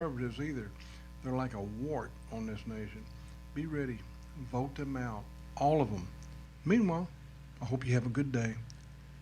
conservatives either. They're like a wart on this nation. Be ready. Vote them out. All of them. Meanwhile, I hope you have a good day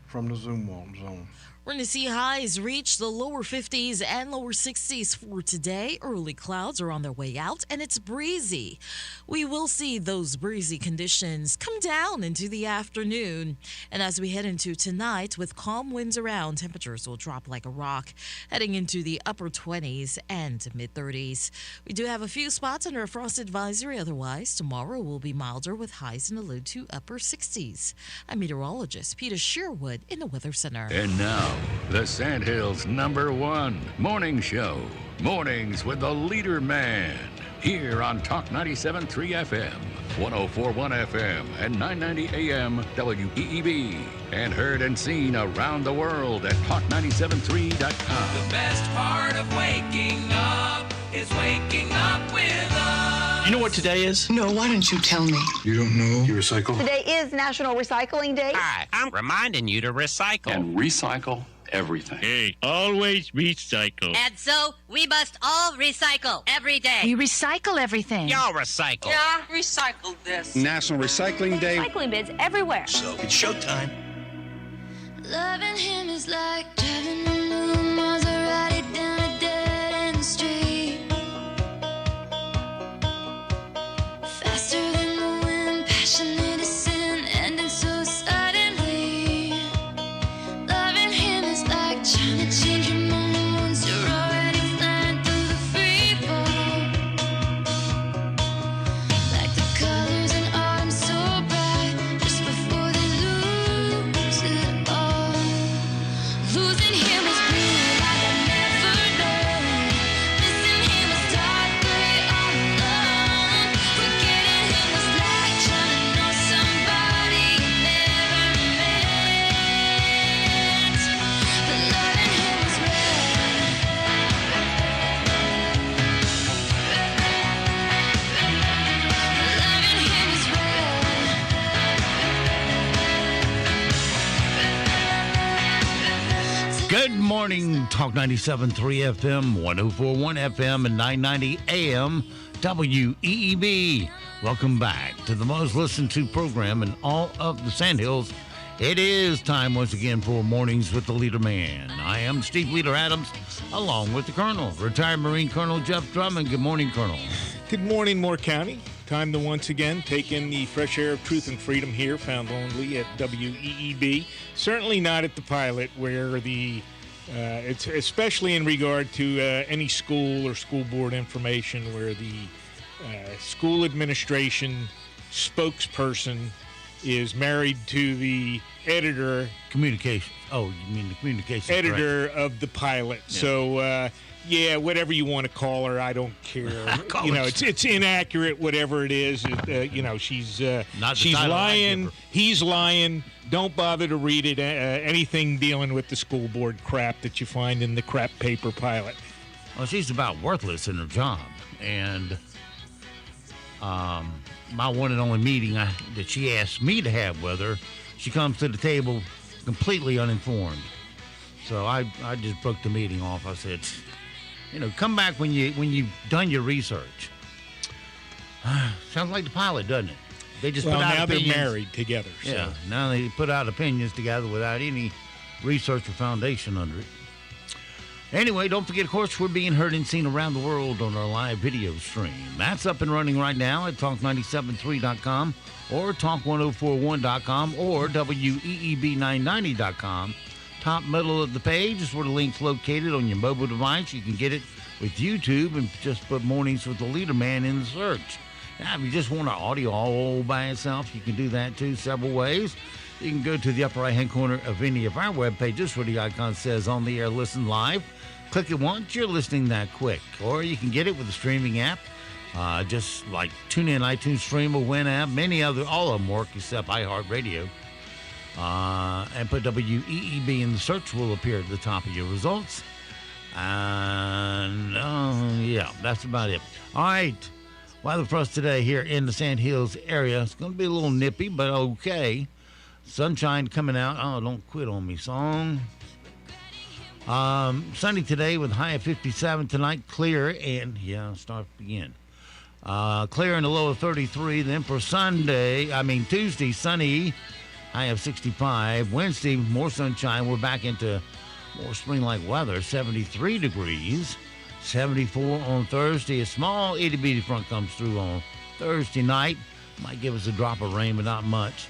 from the Zoom Wall Zone. We're going to see highs reach the lower 50s and lower 60s for today. Early clouds are on their way out, and it's breezy. We will see those breezy conditions come down into the afternoon. And as we head into tonight, with calm winds around, temperatures will drop like a rock, heading into the upper 20s and mid 30s. We do have a few spots under a frost advisory. Otherwise, tomorrow will be milder with highs in the low to upper 60s. I'm meteorologist Peter Sherwood in the Weather Center. And now, the Sandhills' #1 morning show. Mornings with the LeaderMan. Here on Talk 97.3 FM, 104.1 FM, and 990 AM WEEB. And heard and seen around the world at talk973.com. The best part of waking up is waking up with us. You know what today is? No, why don't you tell me? You don't know? You recycle? Today is National Recycling Day. Hi, I'm reminding you to recycle. And recycle everything. Hey, always recycle. And so we must all recycle every day. We recycle everything. Y'all recycle. Yeah, recycle this. National Recycling Day. Recycling bins everywhere. So it's showtime. Loving him is like driving a new Maserati down a dead-end street. Faster than the wind, passionate as sin, ending so suddenly. Loving him is like trying to change your mind once you're already flying through the free fall. Like the colors in autumn so bright, just before they lose it all. Losing him was blue like I never known. Missing him was dark gray all alone. Forgetting him was like trying to know somebody you never met. But loving him was red. Loving him was red. Good morning, Talk 97.3 FM, 104.1 FM, and 990 AM WEEB. Welcome back to the most listened to program in all of the Sandhills. It is time once again for Mornings with the LeaderMan. I am Steve Leader Adams, along with the Colonel, retired Marine Colonel Jeff Drummond. Good morning, Colonel. Good morning, Moore County. Time to once again take in the fresh air of truth and freedom here, found only at WEEB. Certainly not at the pilot, where it's especially in regard to any school or school board information, where the school administration spokesperson is married to the editor. Communication. Oh, you mean the communication editor of the pilot. Yeah. So, yeah, whatever you want to call her, I don't care. It's inaccurate, whatever it is. She's lying. He's lying. Don't bother to read it. Anything dealing with the school board crap that you find in the crap paper pilot. Well, she's about worthless in her job. And my one and only meeting that she asked me to have with her, she comes to the table completely uninformed. So I just broke the meeting off. I said, come back when you've done your research. Sounds like the pilot, doesn't it? They just put out now opinions. They're married together. So. Yeah, now they put out opinions together without any research or foundation under it. Anyway, don't forget, of course, we're being heard and seen around the world on our live video stream. That's up and running right now at talk973.com or talk1041.com or WEEB990.com. Top middle of the page is where the link's located on your mobile device. You can get it with YouTube and just put Mornings with the LeaderMan in the search. Now, if you just want an audio all by itself, you can do that too, several ways. You can go to the upper right-hand corner of any of our web pages where the icon says On the Air Listen Live. Click it once, you're listening that quick. Or you can get it with a streaming app, just like TuneIn, iTunes, Streamer, Winamp, all of them work except iHeartRadio. And put WEEB in the search, will appear at the top of your results. And, yeah, that's about it. All right, weather for us today here in the Sandhills area. It's going to be a little nippy, but okay. Sunshine coming out. Oh, don't quit on me, song. Sunny today with a high of 57. Tonight, clear and, start again. Clear in the low of 33. Then for Tuesday, sunny, high of 65. Wednesday, more sunshine. We're back into more spring-like weather, 73 degrees. 74 on Thursday. A small itty-bitty front comes through on Thursday night. Might give us a drop of rain, but not much.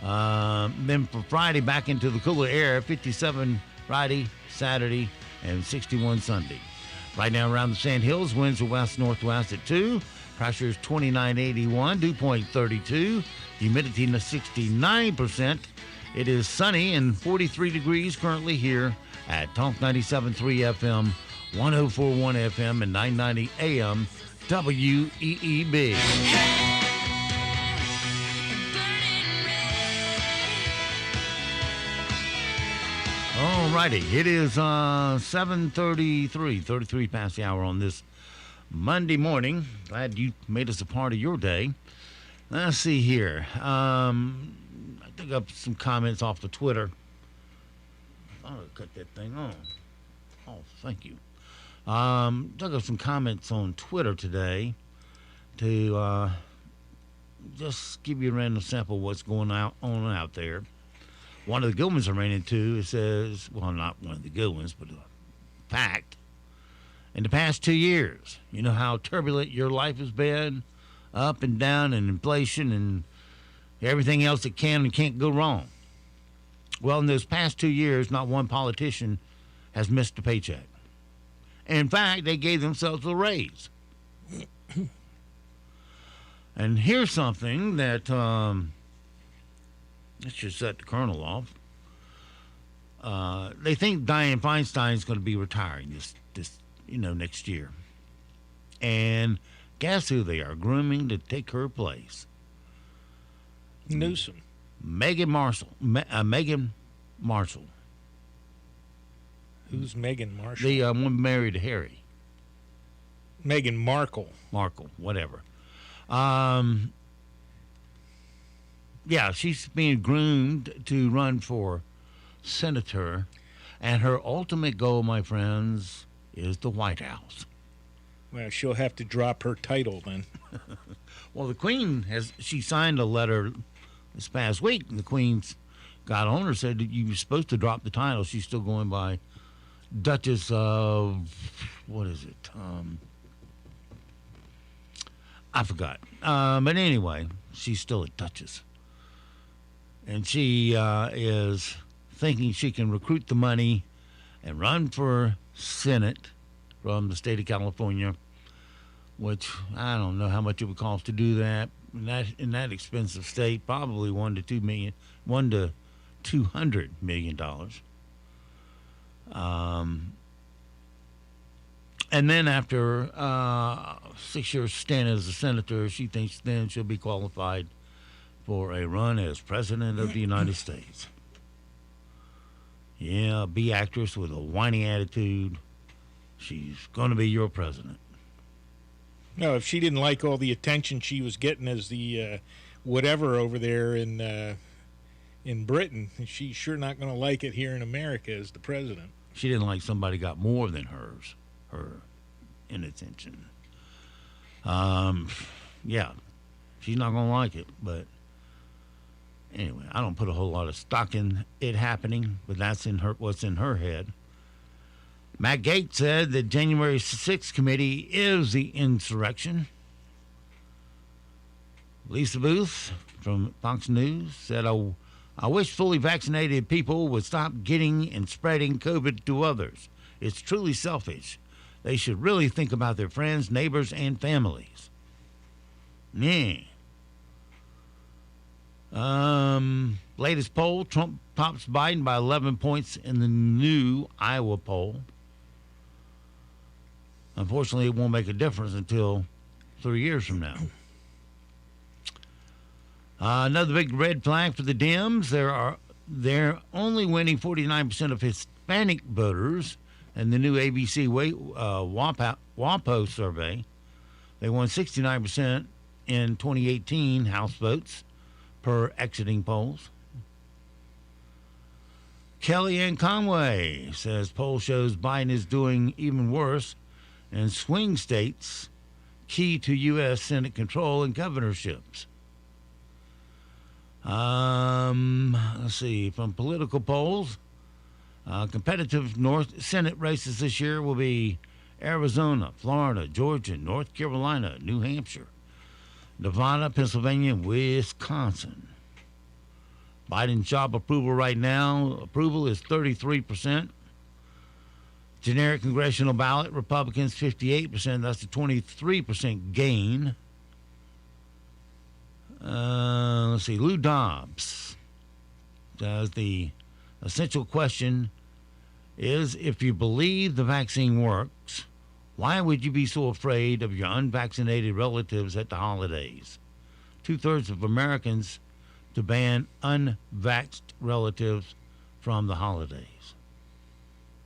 Then for Friday, back into the cooler air, 57 Friday, Saturday, and 61 Sunday. Right now around the Sand Hills, winds are west-northwest at 2. Pressure is 2981, dew point 32. Humidity in the 69%. It is sunny and 43 degrees currently here at Talk 97.3 FM, 104.1 FM, and 990 AM WEEB. All righty, it is 7:33, 33 past the hour on this Monday morning. Glad you made us a part of your day. Let's see here. I took up some comments off the Twitter. I'll cut that thing on. Oh, thank you. Took up some comments on Twitter today to just give you a random sample of what's going on out there. One of the good ones I ran into, it says, well, not one of the good ones, but a fact. In the past 2 years, you know how turbulent your life has been, up and down, and inflation and everything else that can and can't go wrong. Well, in those past 2 years, not one politician has missed a paycheck. In fact, they gave themselves a raise. And here's something that let's just set the colonel off. They think Dianne Feinstein's going to be retiring this next year. And guess who they are grooming to take her place? Newsom. Megan Marshall. Megan Marshall. Who's Megan Marshall? The one married to Harry. Meghan Markle. Markle, whatever. Yeah, she's being groomed to run for senator, and her ultimate goal, my friends, is the White House. Well, she'll have to drop her title then. Well, the Queen she signed a letter this past week, and the Queen's got on her, said that you were supposed to drop the title. She's still going by Duchess of, what is it? I forgot. But anyway, she's still a Duchess. And she is thinking she can recruit the money and run for Senate from the state of California, which I don't know how much it would cost to do that. In that expensive state, probably $1 to $200 million. And then after 6 years standing as a senator, she thinks then she'll be qualified for a run as president of the United States. Yeah, be actress with a whiny attitude. She's going to be your president. No, if she didn't like all the attention she was getting as the whatever over there in Britain, she's sure not going to like it here in America as the president. She didn't like somebody got more than her in attention. Yeah, she's not going to like it, but anyway, I don't put a whole lot of stock in it happening, but that's what's in her head. Matt Gaetz said the January 6th committee is the insurrection. Lisa Booth from Fox News said, I wish fully vaccinated people would stop getting and spreading COVID to others. It's truly selfish. They should really think about their friends, neighbors, and families. Yeah. Latest poll, Trump tops Biden by 11 points in the new Iowa poll. Unfortunately, it won't make a difference until 3 years from now. Another big red flag for the Dems. They're only winning 49% of Hispanic voters in the new ABC WAPO survey. They won 69% in 2018 House votes per exiting polls. Kellyanne Conway says poll shows Biden is doing even worse in swing states key to U.S. Senate control and governorships. Let's see, from political polls, competitive North Senate races this year will be Arizona, Florida, Georgia, North Carolina, New Hampshire, Nevada, Pennsylvania, and Wisconsin. Biden's job approval right now, approval is 33%. Generic congressional ballot, Republicans 58%. That's a 23% gain. Let's see, Lou Dobbs does the essential question is, if you believe the vaccine works, why would you be so afraid of your unvaccinated relatives at the holidays? 2/3 of Americans to ban unvaxxed relatives from the holidays.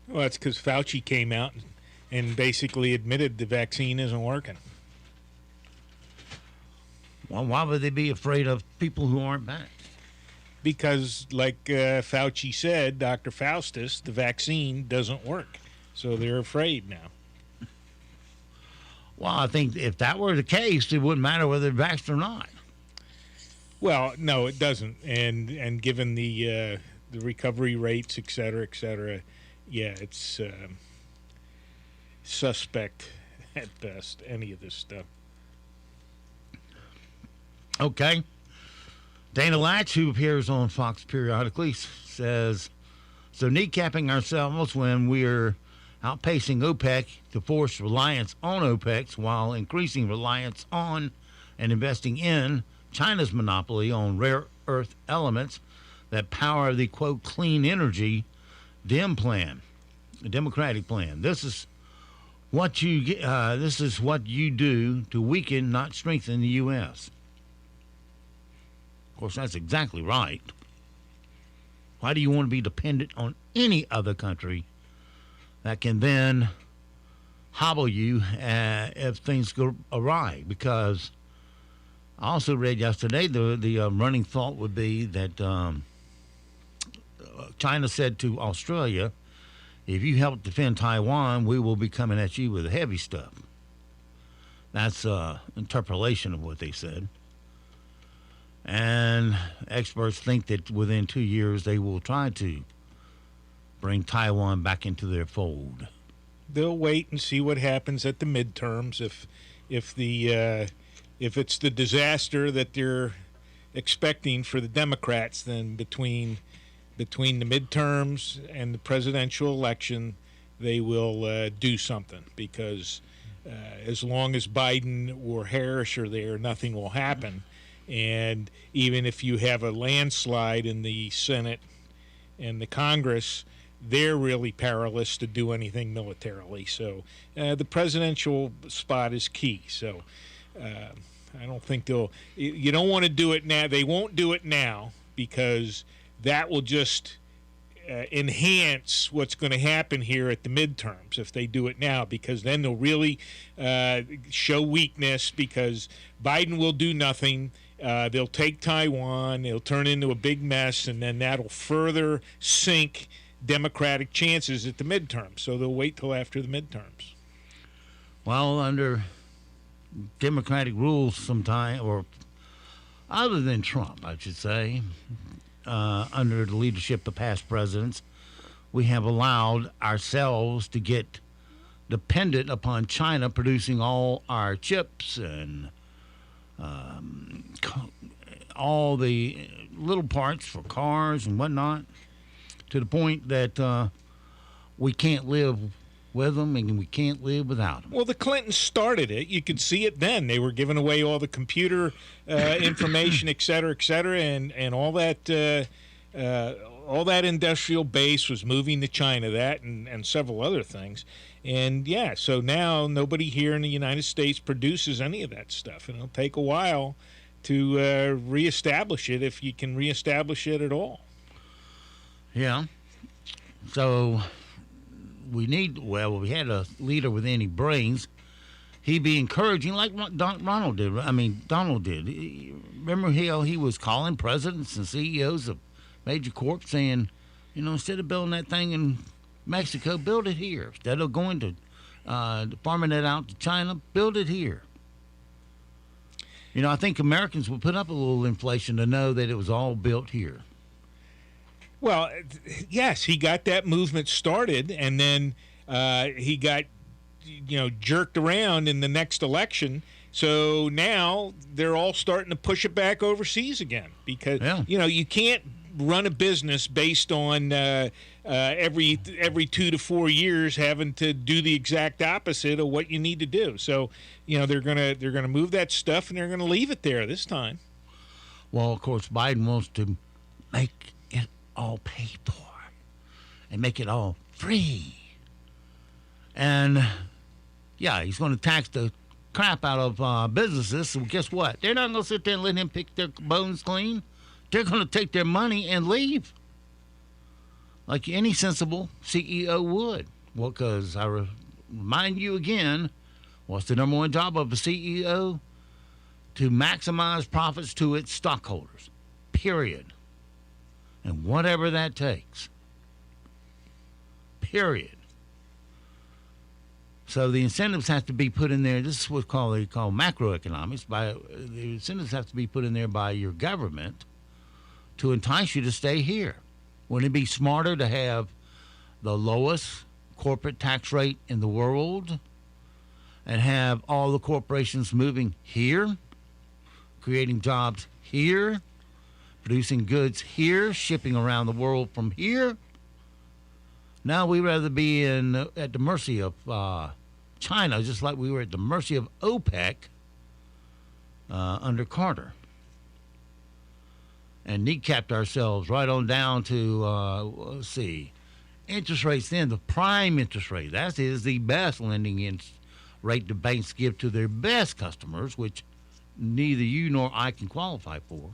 Well, that's because Fauci came out and basically admitted the vaccine isn't working. Well, why would they be afraid of people who aren't vaxxed? Because, like Fauci said, Dr. Faustus, the vaccine doesn't work. So they're afraid now. Well, I think if that were the case, it wouldn't matter whether they're vaxxed or not. Well, no, it doesn't. And given the recovery rates, et cetera, yeah, it's suspect at best, any of this stuff. Okay. Dana Latch, who appears on Fox periodically, says, so kneecapping ourselves when we're outpacing OPEC to force reliance on OPEC while increasing reliance on and investing in China's monopoly on rare earth elements that power the, quote, clean energy DEM plan, the Democratic plan. This is what you do to weaken, not strengthen the U.S. Of course, that's exactly right. Why do you want to be dependent on any other country that can then hobble you if things go awry? Because I also read yesterday the running thought would be that China said to Australia, if you help defend Taiwan, we will be coming at you with the heavy stuff. That's an interpolation of what they said. And experts think that within 2 years they will try to bring Taiwan back into their fold. They'll wait and see what happens at the midterms. If it's the disaster that they're expecting for the Democrats, then between the midterms and the presidential election, they will do something, because as long as Biden or Harris are there, nothing will happen. And even if you have a landslide in the Senate and the Congress, they're really powerless to do anything militarily. So the presidential spot is key. So I don't think you don't want to do it now. They won't do it now, because that will just enhance what's going to happen here at the midterms if they do it now, because then they'll really show weakness, because Biden will do nothing. They'll take Taiwan, they'll turn into a big mess, and then that'll further sink Democratic chances at the midterms. So they'll wait till after the midterms. Well, under Democratic rules sometime, or other than Trump, I should say, under the leadership of past presidents, we have allowed ourselves to get dependent upon China producing all our chips and all the little parts for cars and whatnot, to the point that we can't live with them and we can't live without them. Well, the Clintons started it. You could see it then. They were giving away all the computer information, et cetera, and all that industrial base was moving to China, that and several other things. And, yeah, so now nobody here in the United States produces any of that stuff, and it'll take a while to reestablish it, if you can reestablish it at all. Yeah. So we had a leader with any brains. He'd be encouraging, like Donald did. Remember how he was calling presidents and CEOs of major corps saying, You know, instead of building that thing in Mexico, build it here. Instead of going to farming it out to China, build it here. You know, I think Americans will put up a little inflation to know that it was all built here. Well, yes, he got that movement started, and then he got, jerked around in the next election. So now they're all starting to push it back overseas again because, you can't run a business based on every 2 to 4 years having to do the exact opposite of what you need to do. So, they're gonna move that stuff and they're gonna leave it there this time. Well, of course, Biden wants to make it all paid for and make it all free. And yeah, he's going to tax the crap out of businesses. So guess what? They're not going to sit there and let him pick their bones clean. They're going to take their money and leave, like any sensible CEO would. Well, because I remind you again, what's the number one job of a CEO? To maximize profits to its stockholders, period. And whatever that takes, period. So the incentives have to be put in there. This is what they call macroeconomics. The incentives have to be put in there by your government to entice you to stay here. Wouldn't it be smarter to have the lowest corporate tax rate in the world and have all the corporations moving here, creating jobs here, producing goods here, shipping around the world from here? Now we'd rather be at the mercy of China, just like we were at the mercy of OPEC under Carter. And kneecapped ourselves right on down to, interest rates then, the prime interest rate. That is the best lending rate the banks give to their best customers, which neither you nor I can qualify for.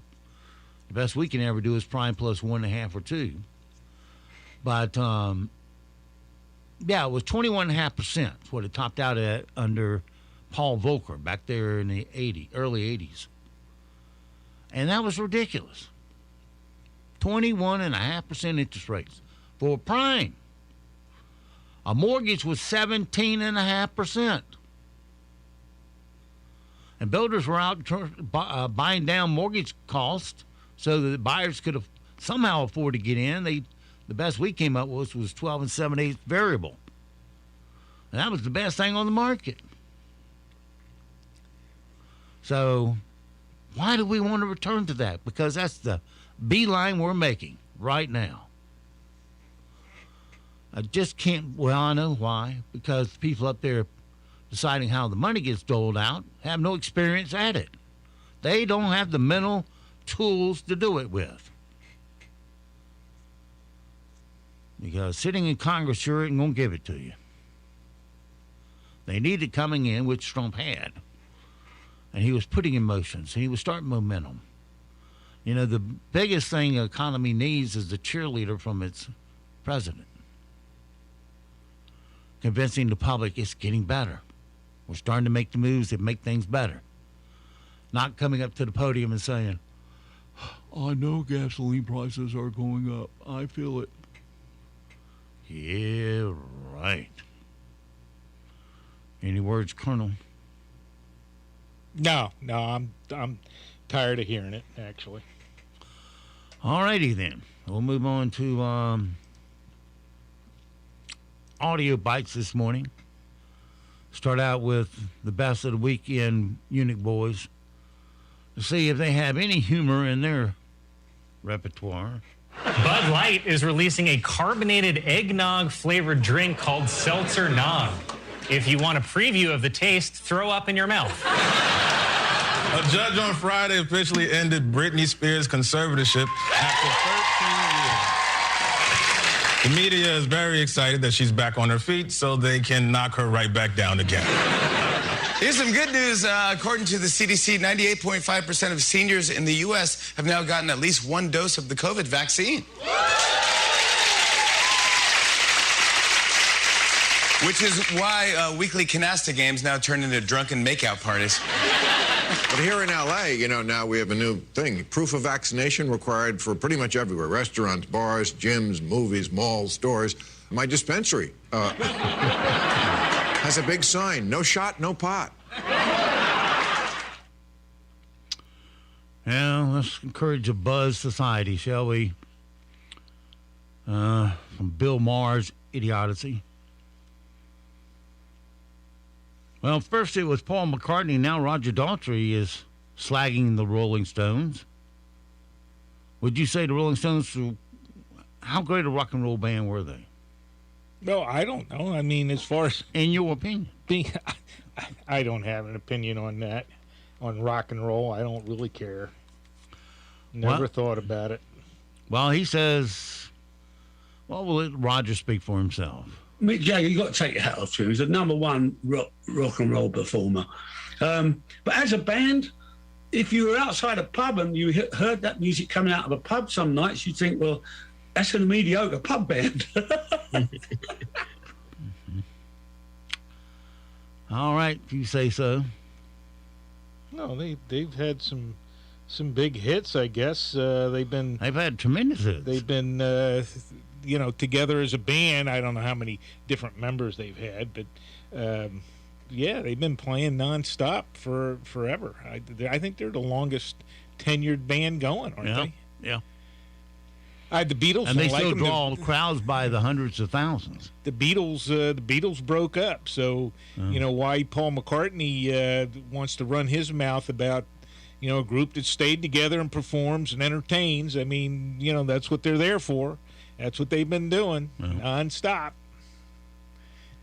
The best we can ever do is prime plus 1.5 or 2. But, it was 21.5%. That's what it topped out at under Paul Volcker back there in the early 80s. And that was ridiculous. 21.5% interest rates for prime. A mortgage was 17.5%. And builders were out buying down mortgage costs so that buyers could somehow afford to get in. The best we came up with was 12 7/8 variable. And that was the best thing on the market. So why do we want to return to that? Because that's the beeline we're making right now. I just can't, I know why. Because people up there deciding how the money gets doled out have no experience at it. They don't have the mental tools to do it with. Because sitting in Congress sure ain't going to give it to you. They needed coming in, which Trump had. And he was putting in motions. He was starting momentum. The biggest thing the economy needs is the cheerleader from its president. Convincing the public it's getting better. We're starting to make the moves that make things better. Not coming up to the podium and saying, I know gasoline prices are going up. I feel it. Yeah, right. Any words, Colonel? No, I'm tired of hearing it, actually. All righty then. We'll move on to audio bites this morning. Start out with the best of the weekend Munich boys to see if they have any humor in their repertoire. Bud Light is releasing a carbonated eggnog flavored drink called Seltzer Nog. If you want a preview of the taste, throw up in your mouth. A judge on Friday officially ended Britney Spears' conservatorship after 13 years. The media is very excited that she's back on her feet so they can knock her right back down again. Here's some good news. According to the CDC, 98.5% of seniors in the U.S. have now gotten at least one dose of the COVID vaccine. Which is why weekly canasta games now turn into drunken makeout parties. But here in L.A., now we have a new thing. Proof of vaccination required for pretty much everywhere. Restaurants, bars, gyms, movies, malls, stores. My dispensary has a big sign, no shot, no pot. Yeah, let's encourage a buzz society, shall we? From Bill Maher's idiocy. Well, first it was Paul McCartney. Now Roger Daltrey is slagging the Rolling Stones. Would you say the Rolling Stones, how great a rock and roll band were they? No, I don't know. I mean, as far as... In your opinion? I don't have an opinion on that. On rock and roll, I don't really care. Never thought about it. Well, he says... Well, we'll let Roger speak for himself. Mick Jagger, you've got to take your hat off to him. He's the #1 rock and roll performer. But as a band, if you were outside a pub and you heard that music coming out of a pub some nights, you'd think, well, that's a mediocre pub band. All right, if you say so. No, they've had some big hits, I guess. They've had tremendous hits. They've been together as a band. I don't know how many different members they've had, but they've been playing nonstop for forever. I think they're the longest tenured band going, aren't they? Yeah. The Beatles, and they still draw crowds by the hundreds of thousands. The Beatles broke up, so why Paul McCartney wants to run his mouth about a group that stayed together and performs and entertains. I mean, that's what they're there for. That's what they've been doing nonstop.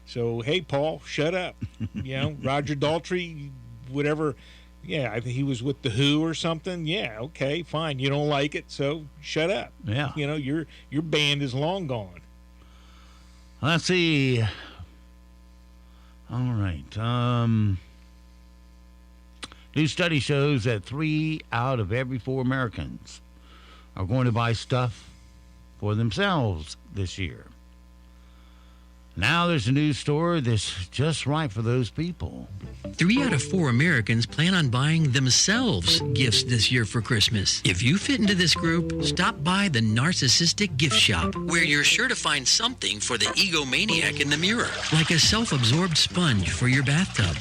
So hey, Paul, shut up. Roger Daltrey, whatever. Yeah, I think he was with the Who or something. Yeah, okay, fine. You don't like it, so shut up. Yeah. Your band is long gone. Let's see. All right. New study shows that 3 out of every 4 Americans are going to buy stuff for themselves this year. Now there's a new store that's just right for those people. 3 out of 4 Americans plan on buying themselves gifts this year for Christmas. If you fit into this group, stop by the Narcissistic Gift Shop, where you're sure to find something for the egomaniac in the mirror, like a self-absorbed sponge for your bathtub,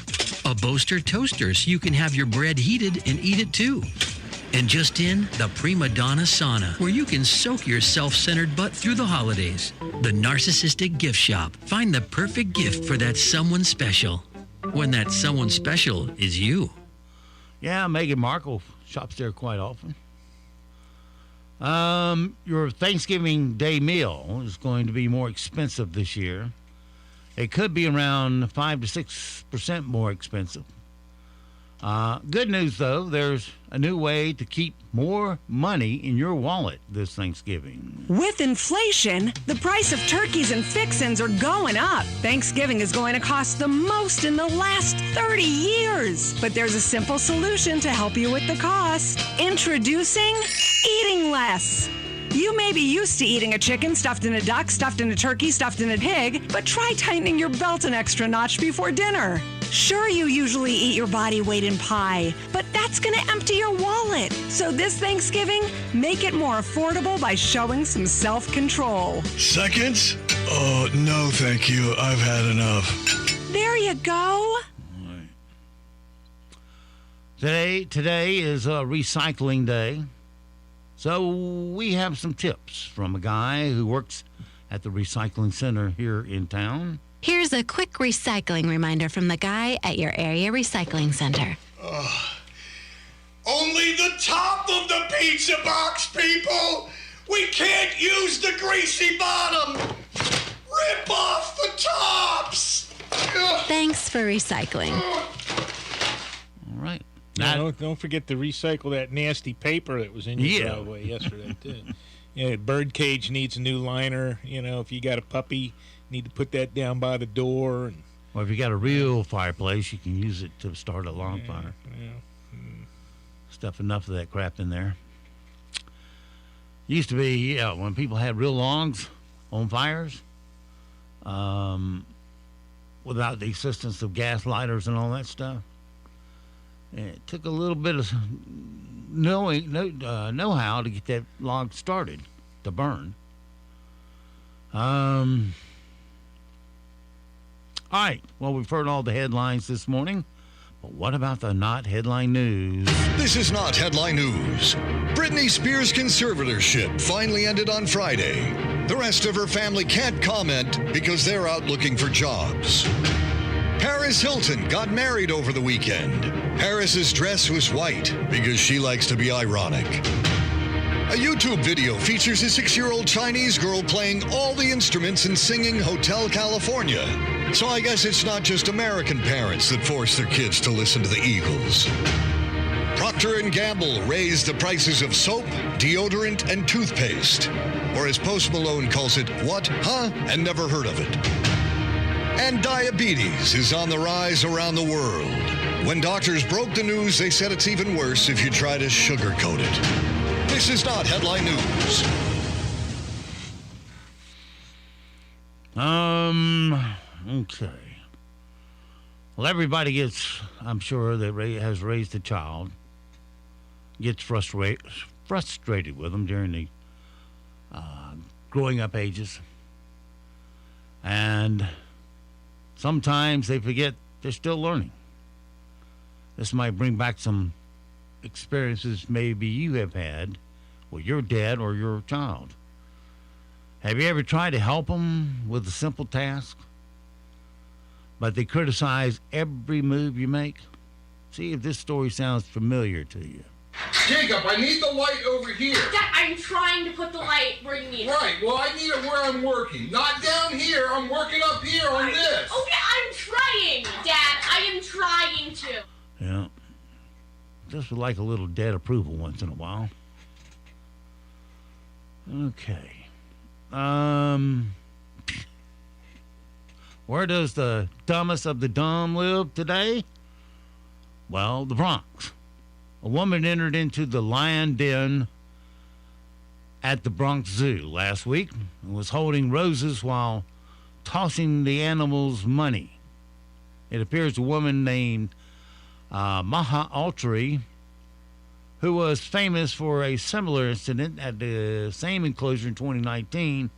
a Boaster toaster so you can have your bread heated and eat it too. And just in, the Prima Donna Sauna, where you can soak your self-centered butt through the holidays. The Narcissistic Gift Shop. Find the perfect gift for that someone special, when that someone special is you. Yeah, Meghan Markle shops there quite often. Your Thanksgiving Day meal is going to be more expensive this year. It could be around 5 to 6% more expensive. Good news, though, there's a new way to keep more money in your wallet this Thanksgiving. With inflation, the price of turkeys and fixins are going up. Thanksgiving is going to cost the most in the last 30 years. But there's a simple solution to help you with the cost. Introducing Eating Less. You may be used to eating a chicken stuffed in a duck, stuffed in a turkey, stuffed in a pig, but try tightening your belt an extra notch before dinner. Sure, you usually eat your body weight in pie, but that's going to empty your wallet. So this Thanksgiving, make it more affordable by showing some self-control. Seconds? Oh, no, thank you. I've had enough. There you go. Today is a recycling day. So we have some tips from a guy who works at the recycling center here in town. Here's a quick recycling reminder from the guy at your area recycling center. Only the top of the pizza box, people! We can't use the greasy bottom! Rip off the tops! Thanks for recycling. All right. Don't forget to recycle that nasty paper that was in your driveway yesterday, too. Yeah, bird cage needs a new liner. If you got a puppy, you need to put that down by the door. Or if you got a real fireplace, you can use it to start a lawn fire. Stuff enough of that crap in there. Used to be, when people had real logs on fires, without the assistance of gas lighters and all that stuff, And it took a little bit of know-how to get that log started to burn. All right. Well, we've heard all the headlines this morning, but what about the not headline news? This is not headline news. Britney Spears' conservatorship finally ended on Friday. The rest of her family can't comment because they're out looking for jobs. Paris Hilton got married over the weekend. Paris's dress was white because she likes to be ironic. A YouTube video features a 6-year-old Chinese girl playing all the instruments and singing Hotel California. So I guess it's not just American parents that force their kids to listen to the Eagles. Procter & Gamble raised the prices of soap, deodorant, and toothpaste. Or as Post Malone calls it, what, huh, and never heard of it. And diabetes is on the rise around the world. When doctors broke the news, they said it's even worse if you try to sugarcoat it. This is not headline news. Okay. Well, everybody gets, I'm sure, that has raised a child, gets frustrated with them during the growing up ages. And sometimes they forget they're still learning. This might bring back some experiences maybe you have had with your dad or your child. Have you ever tried to help them with a simple task, but they criticize every move you make? See if this story sounds familiar to you. Jacob, I need the light over here. Dad, I'm trying to put the light where you need it. Right, well, I need it where I'm working. Not down here. I'm working up here on this. Okay, I'm trying, Dad. I am trying to. Yeah. Just would like a little dead approval once in a while. Okay. Where does the dumbest of the dumb live today? Well, the Bronx. A woman entered into the lion den at the Bronx Zoo last week and was holding roses while tossing the animals money. It appears a woman named Maha Altry, who was famous for a similar incident at the same enclosure in 2019.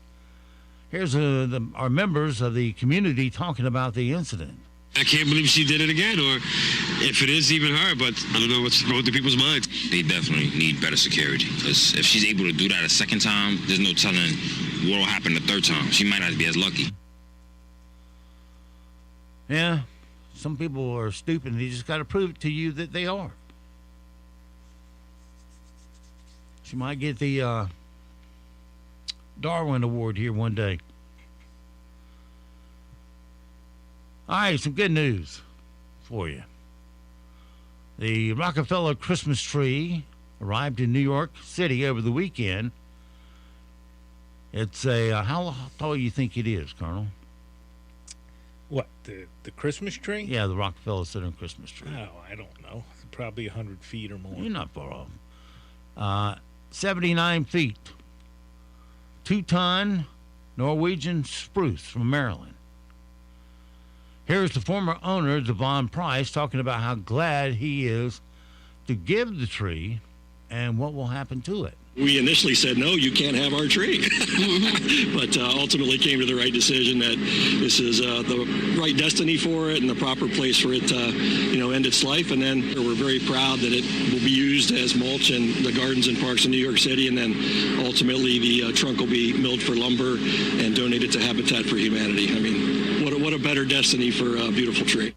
Here's our members of the community talking about the incident. I can't believe she did it again, or if it is even her, but I don't know what's going through people's minds. They definitely need better security, because if she's able to do that a second time, there's no telling what will happen the third time. She might not be as lucky. Yeah, some people are stupid, and you just got to prove it to you that they are. She might get the Darwin Award here one day. All right, some good news for you. The Rockefeller Christmas tree arrived in New York City over the weekend. It's a, how tall do you think it is, Colonel? What, the Christmas tree? Yeah, the Rockefeller Center Christmas tree. Oh, I don't know. Probably 100 feet or more. You're not far off. 79 feet. 2-ton Norwegian spruce from Maryland. Here's the former owner, Devon Price, talking about how glad he is to give the tree and what will happen to it. We initially said, no, you can't have our tree. But ultimately came to the right decision that this is the right destiny for it and the proper place for it to, end its life. And then we're very proud that it will be used as mulch in the gardens and parks in New York City. And then ultimately the trunk will be milled for lumber and donated to Habitat for Humanity. I mean, what a better destiny for a beautiful tree.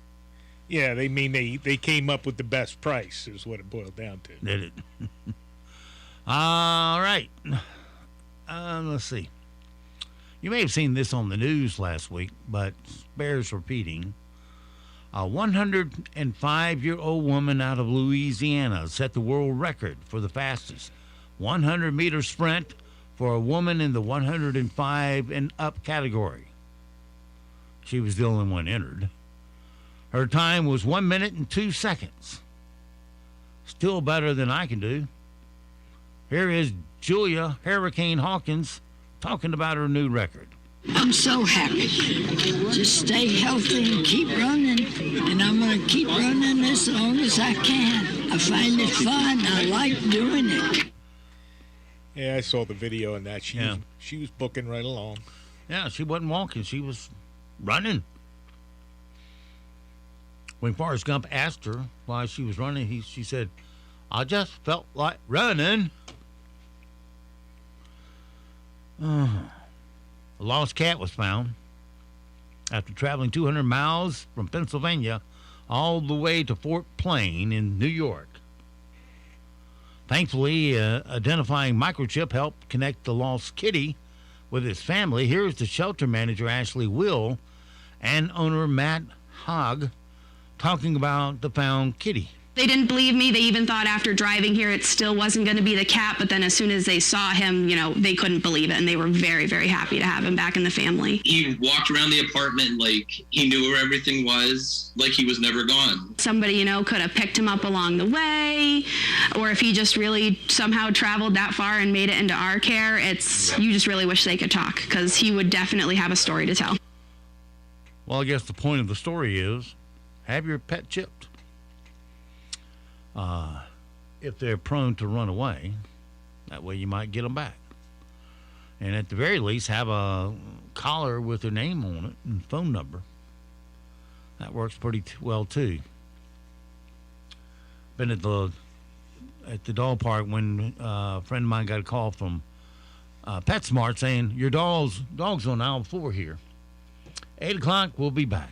Yeah, they came up with the best price is what it boiled down to. Did it? All right. Let's see. You may have seen this on the news last week, but bears repeating. A 105-year-old woman out of Louisiana set the world record for the fastest 100-meter sprint for a woman in the 105 and up category. She was the only one entered. Her time was 1 minute and 2 seconds. Still better than I can do. Here is Julia Hurricane Hawkins talking about her new record. I'm so happy. Just stay healthy and keep running, and I'm going to keep running as long as I can. I find it fun. I like doing it. Yeah, I saw the video on that. She was booking right along. Yeah, she wasn't walking. She was running. When Forrest Gump asked her why she was running, she said, I just felt like running. A lost cat was found after traveling 200 miles from Pennsylvania all the way to Fort Plain in New York. Thankfully, identifying microchip helped connect the lost kitty with his family. Here's the shelter manager, Ashley Will, and owner Matt Hogg talking about the found kitty. They didn't believe me. They even thought after driving here it still wasn't going to be the cat, but then as soon as they saw him, they couldn't believe it, and they were very, very happy to have him back in the family. He walked around the apartment like he knew where everything was, like he was never gone. Somebody, could have picked him up along the way, or if he just really somehow traveled that far and made it into our care, you just really wish they could talk, because he would definitely have a story to tell. Well, I guess the point of the story is have your pet chipped. If they're prone to run away, that way you might get them back. And at the very least, have a collar with their name on it and phone number. That works pretty well, too. Been at the dog park when a friend of mine got a call from PetSmart saying, your dog's on aisle 4 here. 8 o'clock, we'll be back.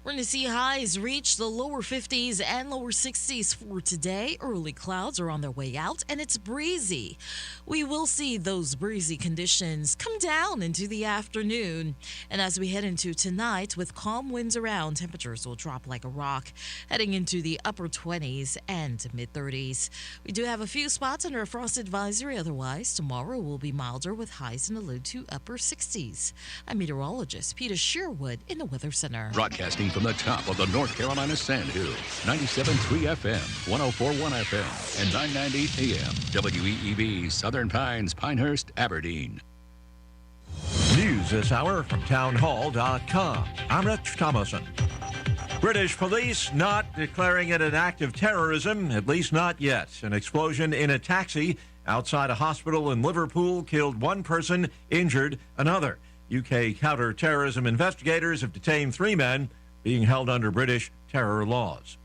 We're going to see highs reach the lower 50s and lower 60s for today. Early clouds are on their way out, and it's breezy. We will see those breezy conditions come down into the afternoon. And as we head into tonight, with calm winds around, temperatures will drop like a rock, heading into the upper 20s and mid-30s. We do have a few spots under a frost advisory. Otherwise, tomorrow will be milder with highs in the low to upper 60s. I'm meteorologist Peter Sherwood in the Weather Center. Broadcasting from the top of the North Carolina Sandhills, 97.3 FM, 104.1 FM, and 990 AM, WEEB, Southern Pines, Pinehurst, Aberdeen. News this hour from townhall.com. I'm Rich Thomason. British police not declaring it an act of terrorism, at least not yet. An explosion in a taxi outside a hospital in Liverpool killed one person, injured another. UK counter-terrorism investigators have detained 3 men being held under British terror laws.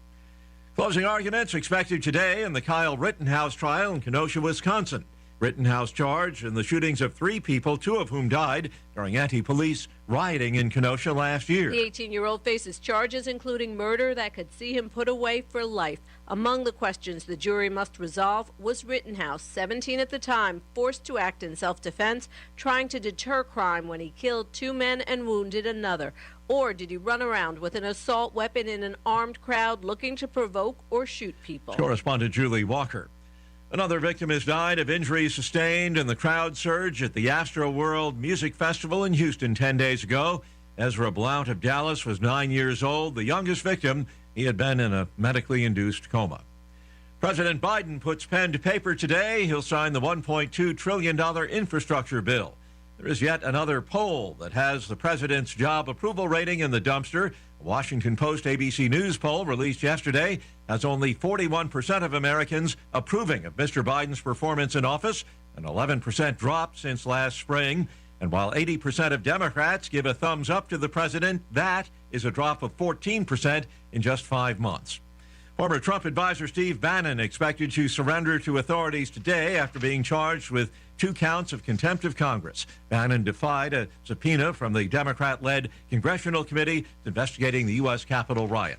Closing arguments expected today in the Kyle Rittenhouse trial in Kenosha, Wisconsin. Rittenhouse charged in the shootings of 3 people, 2 of whom died during anti-police rioting in Kenosha last year. The 18-year-old faces charges including murder that could see him put away for life. Among the questions the jury must resolve was Rittenhouse, 17 at the time, forced to act in self-defense, trying to deter crime when he killed 2 men and wounded another. Or did he run around with an assault weapon in an armed crowd looking to provoke or shoot people? Correspondent Julie Walker. Another victim has died of injuries sustained in the crowd surge at the Astroworld Music Festival in Houston 10 days ago. Ezra Blount of Dallas was 9 years old, the youngest victim. He had been in a medically induced coma. President Biden puts pen to paper today. He'll sign the $1.2 trillion infrastructure bill. There is yet another poll that has the president's job approval rating in the dumpster. A Washington Post ABC News poll released yesterday has only 41% of Americans approving of Mr. Biden's performance in office, an 11% drop since last spring. And while 80% of Democrats give a thumbs up to the president, that is a drop of 14% in just 5 months. Former Trump advisor Steve Bannon expected to surrender to authorities today after being charged with 2 counts of contempt of Congress. Bannon defied a subpoena from the Democrat-led congressional committee investigating the U.S. Capitol riot.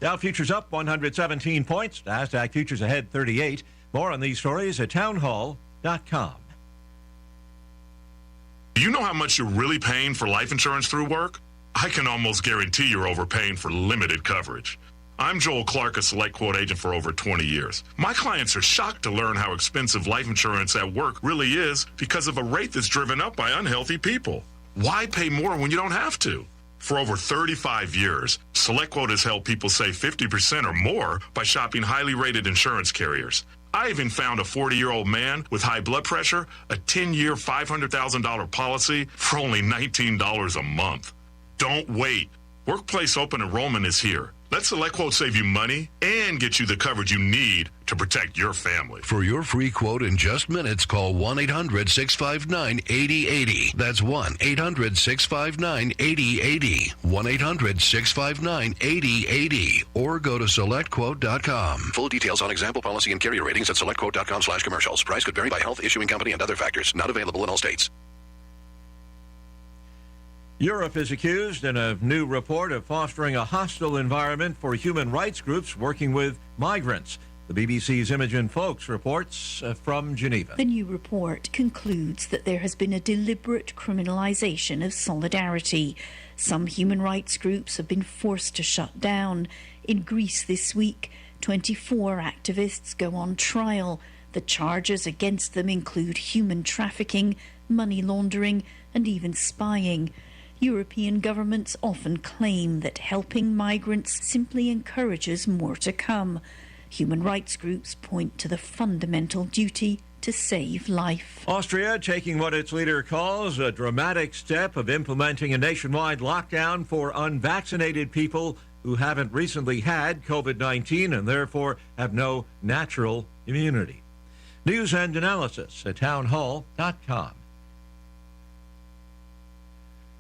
Dow futures up 117 points. NASDAQ futures ahead 38. More on these stories at townhall.com. Do you know how much you're really paying for life insurance through work? I can almost guarantee you're overpaying for limited coverage. I'm Joel Clark, a Select Quote agent for over 20 years. My clients are shocked to learn how expensive life insurance at work really is because of a rate that's driven up by unhealthy people. Why pay more when you don't have to? For over 35 years, Select Quote has helped people save 50% or more by shopping highly rated insurance carriers. I even found a 40-year-old man with high blood pressure, a 10-year, $500,000 policy for only $19 a month. Don't wait. Workplace open enrollment is here. Let SelectQuote save you money and get you the coverage you need to protect your family. For your free quote in just minutes, call 1-800-659-8080. That's 1-800-659-8080. 1-800-659-8080. Or go to SelectQuote.com. Full details on example policy and carrier ratings at SelectQuote.com/commercials. Price could vary by health, issuing company, and other factors. Not available in all states. Europe is accused in a new report of fostering a hostile environment for human rights groups working with migrants. The BBC's Imogen Folks reports from Geneva. The new report concludes that there has been a deliberate criminalization of solidarity. Some human rights groups have been forced to shut down. In Greece this week, 24 activists go on trial. The charges against them include human trafficking, money laundering, and even spying. European governments often claim that helping migrants simply encourages more to come. Human rights groups point to the fundamental duty to save life. Austria taking what its leader calls a dramatic step of implementing a nationwide lockdown for unvaccinated people who haven't recently had COVID-19 and therefore have no natural immunity. News and analysis at townhall.com.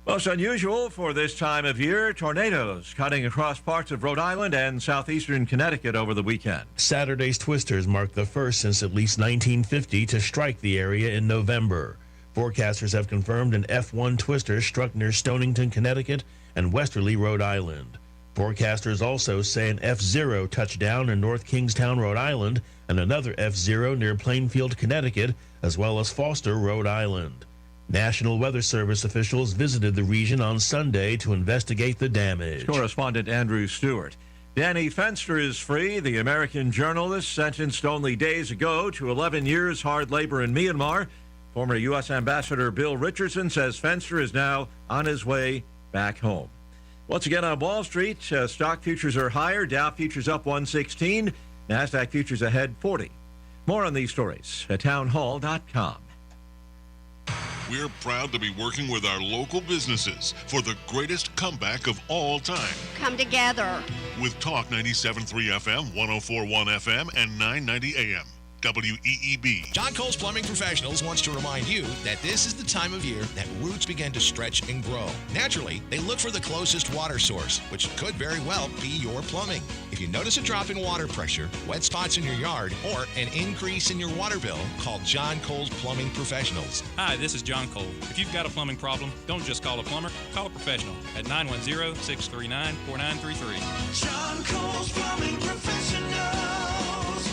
Most unusual for this time of year, tornadoes cutting across parts of Rhode Island and southeastern Connecticut over the weekend. Saturday's twisters marked the first since at least 1950 to strike the area in November. Forecasters have confirmed an F1 twister struck near Stonington, Connecticut, and westerly Rhode Island. Forecasters also say an F0 touched down in North Kingstown, Rhode Island, and another F0 near Plainfield, Connecticut, as well as Foster, Rhode Island. National Weather Service officials visited the region on Sunday to investigate the damage. Correspondent Andrew Stewart. Danny Fenster is free. The American journalist sentenced only days ago to 11 years hard labor in Myanmar. Former U.S. Ambassador Bill Richardson says Fenster is now on his way back home. Once again on Wall Street, stock futures are higher. Dow futures up 116. NASDAQ futures ahead 40. More on these stories at townhall.com. We're proud to be working with our local businesses for the greatest comeback of all time. Come together. With Talk 97.3 FM, 104.1 FM, and 990 AM. WEEB. John Cole's Plumbing Professionals wants to remind you that this is the time of year that roots begin to stretch and grow. Naturally, they look for the closest water source, which could very well be your plumbing. If you notice a drop in water pressure, wet spots in your yard, or an increase in your water bill, call John Cole's Plumbing Professionals. Hi, this is John Cole. If you've got a plumbing problem, don't just call a plumber, call a professional at 910-639-4933. John Cole's Plumbing Professionals.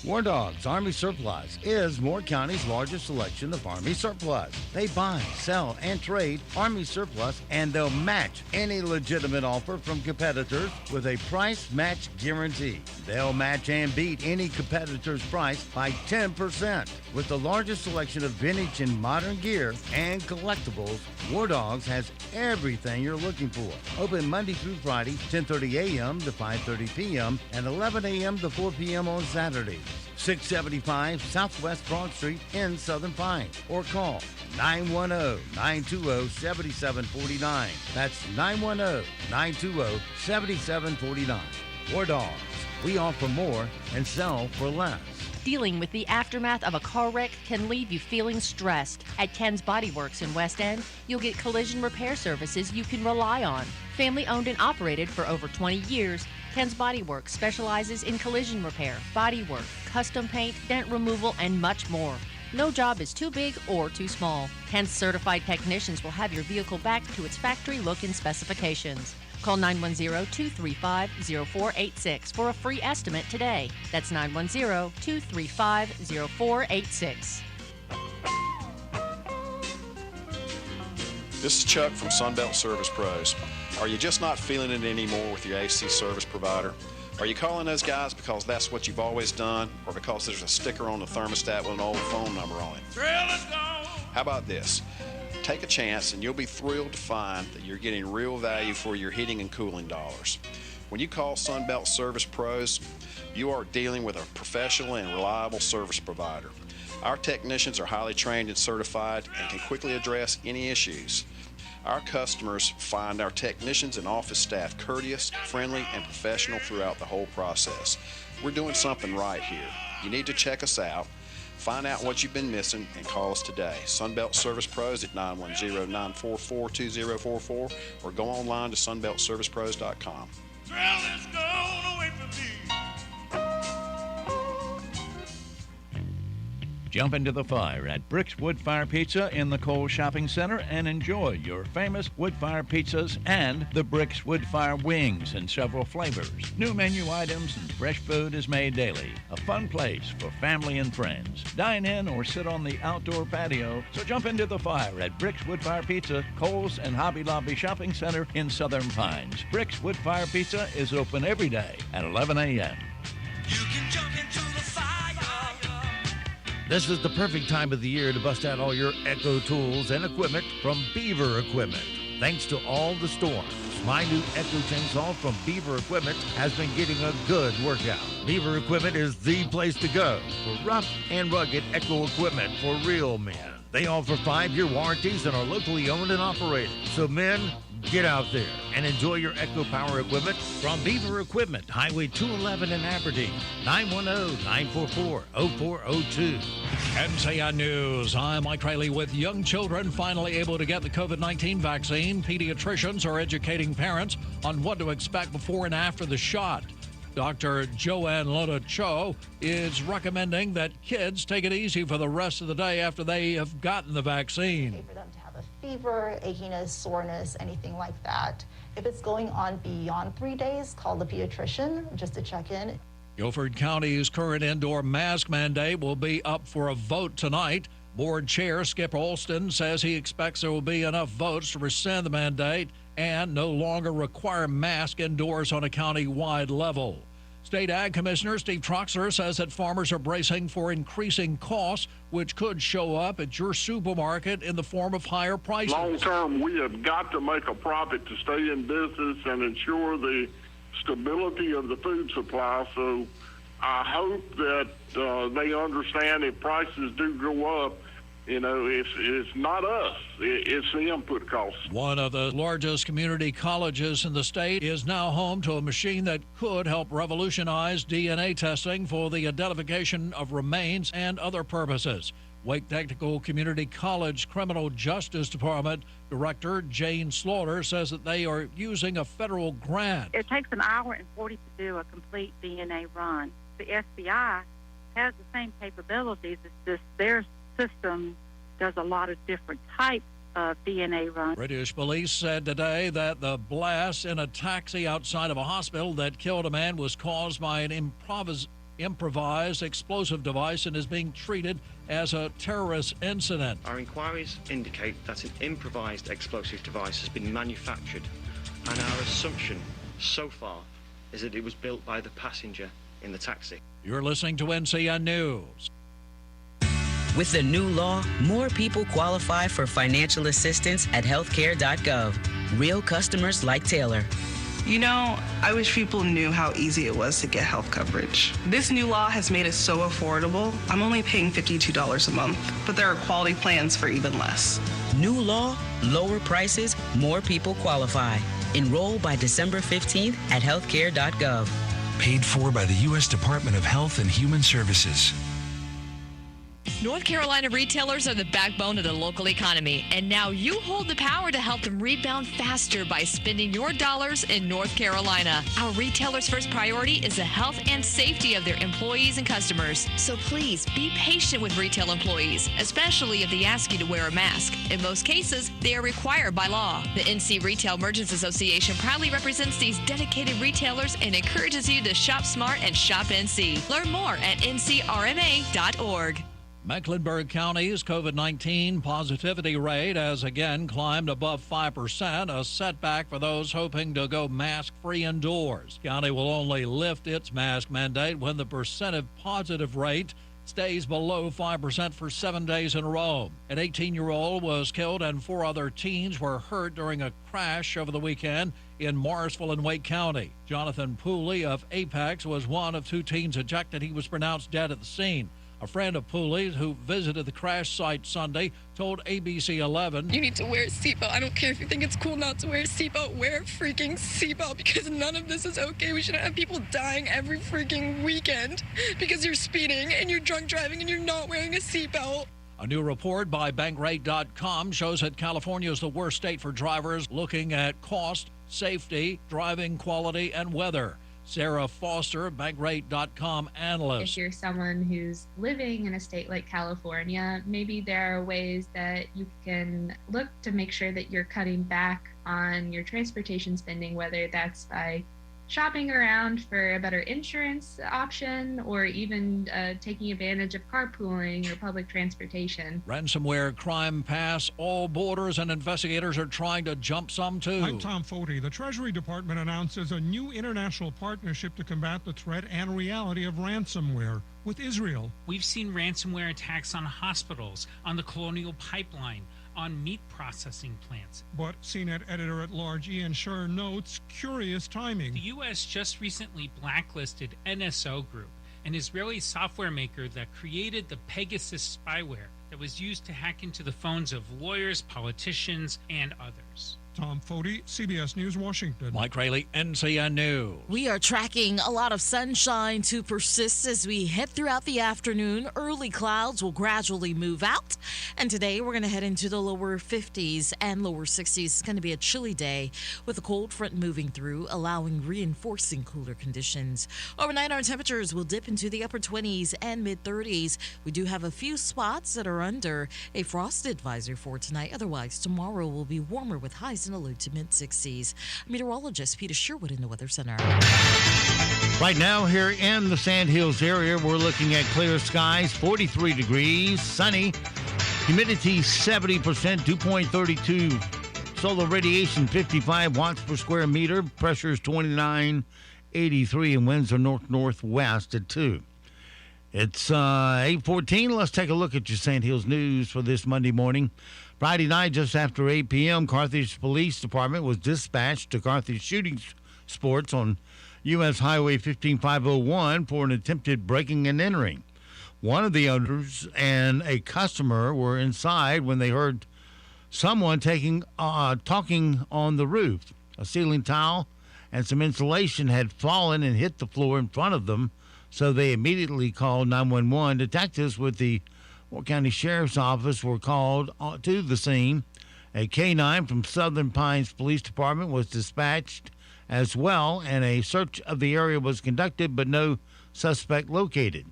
War Dogs Army Surplus is Moore County's largest selection of Army surplus. They buy, sell, and trade Army surplus, and they'll match any legitimate offer from competitors with a price match guarantee. They'll match and beat any competitor's price by 10%. With the largest selection of vintage and modern gear and collectibles, War Dogs has everything you're looking for. Open Monday through Friday, 10:30 a.m. to 5:30 p.m. and 11 a.m. to 4 p.m. on Saturdays. 675 Southwest Broad Street in Southern Pines, or call 910-920-7749. That's 910-920-7749. War Dogs. We offer more and sell for less. Dealing with the aftermath of a car wreck can leave you feeling stressed. At Ken's Body Works in West End, you'll get collision repair services you can rely on. Family owned and operated for over 20 years, Ken's Body Works specializes in collision repair, body work, custom paint, dent removal, and much more. No job is too big or too small. Ken's certified technicians will have your vehicle back to its factory look and specifications. Call 910-235-0486 for a free estimate today. That's 910-235-0486. This is Chuck from Sunbelt Service Pros. Are you just not feeling it anymore with your AC service provider? Are you calling those guys because that's what you've always done, or because there's a sticker on the thermostat with an old phone number on it? How about this? Take a chance and you'll be thrilled to find that you're getting real value for your heating and cooling dollars. When you call Sunbelt Service Pros, you are dealing with a professional and reliable service provider. Our technicians are highly trained and certified and can quickly address any issues. Our customers find our technicians and office staff courteous, friendly, and professional throughout the whole process. We're doing something right here. You need to check us out. Find out what you've been missing and call us today. Sunbelt Service Pros at 910-944-2044 or go online to sunbeltservicepros.com. Girl, it's gone away from me. Jump into the fire at Brick's Wood Fire Pizza in the Cole Shopping Center and enjoy your famous wood fire pizzas and the Brick's Wood Fire wings in several flavors. New menu items and fresh food is made daily. A fun place for family and friends. Dine in or sit on the outdoor patio. So jump into the fire at Brick's Wood Fire Pizza, Kohl's and Hobby Lobby Shopping Center in Southern Pines. Brick's Wood Fire Pizza is open every day at 11 a.m. This is the perfect time of the year to bust out all your Echo tools and equipment from Beaver Equipment. Thanks to all the storms, my new Echo chainsaw from Beaver Equipment has been getting a good workout. Beaver Equipment is the place to go for rough and rugged Echo equipment for real men. They offer 5-year warranties and are locally owned and operated. So men, get out there and enjoy your Echo Power equipment from Beaver Equipment, Highway 211 in Aberdeen, 910-944-0402. NCN News, I'm Mike Riley with young children finally able to get the COVID-19 vaccine. Pediatricians are educating parents on what to expect before and after the shot. Dr. Joanne Lona Cho is recommending that kids take it easy for the rest of the day after they have gotten the vaccine. For them to have a fever, achiness, soreness, anything like that. If it's going on beyond 3 days, call the pediatrician just to check in. Guilford County's current indoor mask mandate will be up for a vote tonight. Board Chair Skip Olston says he expects there will be enough votes to rescind the mandate and no longer require masks indoors on a county-wide level. State Ag Commissioner Steve Troxler says that farmers are bracing for increasing costs, which could show up at your supermarket in the form of higher prices. Long term, we have got to make a profit to stay in business and ensure the stability of the food supply. So I hope that they understand if prices do go up, you know, it's not us, it's the input costs. One of the largest community colleges in the state is now home to a machine that could help revolutionize DNA testing for the identification of remains and other purposes. Wake Technical Community College Criminal Justice Department Director Jane Slaughter says that they are using a federal grant. It takes an hour and 40 to do a complete DNA run. The FBI has the same capabilities. It's just their system does a lot of different types of DNA runs. British police said today that the blast in a taxi outside of a hospital that killed a man was caused by an improvised explosive device and is being treated as a terrorist incident. Our inquiries indicate that an improvised explosive device has been manufactured, and our assumption so far is that it was built by the passenger in the taxi. You're listening to NCN News. With the new law, more people qualify for financial assistance at healthcare.gov. Real customers like Taylor. You know, I wish people knew how easy it was to get health coverage. This new law has made it so affordable. I'm only paying $52 a month, but there are quality plans for even less. New law, lower prices, more people qualify. Enroll by December 15th at healthcare.gov. Paid for by the U.S. Department of Health and Human Services. North Carolina retailers are the backbone of the local economy, and now you hold the power to help them rebound faster by spending your dollars in North Carolina. Our retailers' first priority is the health and safety of their employees and customers. So please be patient with retail employees, especially if they ask you to wear a mask. In most cases, they are required by law. The NC Retail Merchants Association proudly represents these dedicated retailers and encourages you to shop smart and shop NC. Learn more at ncrma.org. Mecklenburg County's COVID-19 positivity rate has again climbed above 5%, a setback for those hoping to go mask-free indoors. County will only lift its mask mandate when the percentage positive rate stays below 5% for 7 days in a row. An 18-year-old was killed and 4 other teens were hurt during a crash over the weekend in Morrisville and Wake County. Jonathan Pooley of Apex was one of 2 teens ejected. He was pronounced dead at the scene. A friend of Pooley's who visited the crash site Sunday told ABC 11, "You need to wear a seatbelt. I don't care if you think it's cool not to wear a seatbelt. Wear a freaking seatbelt because none of this is okay. We shouldn't have people dying every freaking weekend because you're speeding and you're drunk driving and you're not wearing a seatbelt." A new report by Bankrate.com shows that California is the worst state for drivers, looking at cost, safety, driving quality, and weather. Sarah Foster, Bankrate.com analyst. If you're someone who's living in a state like California, maybe there are ways that you can look to make sure that you're cutting back on your transportation spending, whether that's by shopping around for a better insurance option or even taking advantage of carpooling or public transportation. Ransomware crime pass all borders, and investigators are trying to jump some too. I'm Tom Foti. The Treasury Department announces a new international partnership to combat the threat and reality of ransomware with Israel. We've seen ransomware attacks on hospitals, on the Colonial Pipeline, on meat processing plants. But CNET editor-at-large Ian Scher notes curious timing. The U.S. just recently blacklisted NSO Group, an Israeli software maker that created the Pegasus spyware that was used to hack into the phones of lawyers, politicians, and others. Tom Foti, CBS News, Washington. Mike Rayleigh, NCN News. We are tracking a lot of sunshine to persist as we head throughout the afternoon. Early clouds will gradually move out. And today we're going to head into the lower 50s and lower 60s. It's going to be a chilly day with a cold front moving through, allowing reinforcing cooler conditions. Overnight, our temperatures will dip into the upper 20s and mid 30s. We do have a few spots that are under a frost advisory for tonight. Otherwise, tomorrow will be warmer with highs in the low to mid 60s. Meteorologist Peter Sherwood in the Weather Center. Right now here in the Sand Hills area, we're looking at clear skies, 43 degrees, sunny, humidity 70%, dew point 32, solar radiation 55 watts per square meter, pressure is 2983, and winds are north-northwest at 2. It's 8:14. Let's take a look at your Sand Hills news for this Monday morning. Friday night, just after 8 p.m., Carthage Police Department was dispatched to Carthage Shooting Sports on U.S. Highway 15501 for an attempted breaking and entering. One of the owners and a customer were inside when they heard someone talking on the roof. A ceiling tile and some insulation had fallen and hit the floor in front of them, so they immediately called 911. Detectives with the Warren County Sheriff's Office were called to the scene. A K-9 from Southern Pines Police Department was dispatched as well, and a search of the area was conducted, but no suspect located.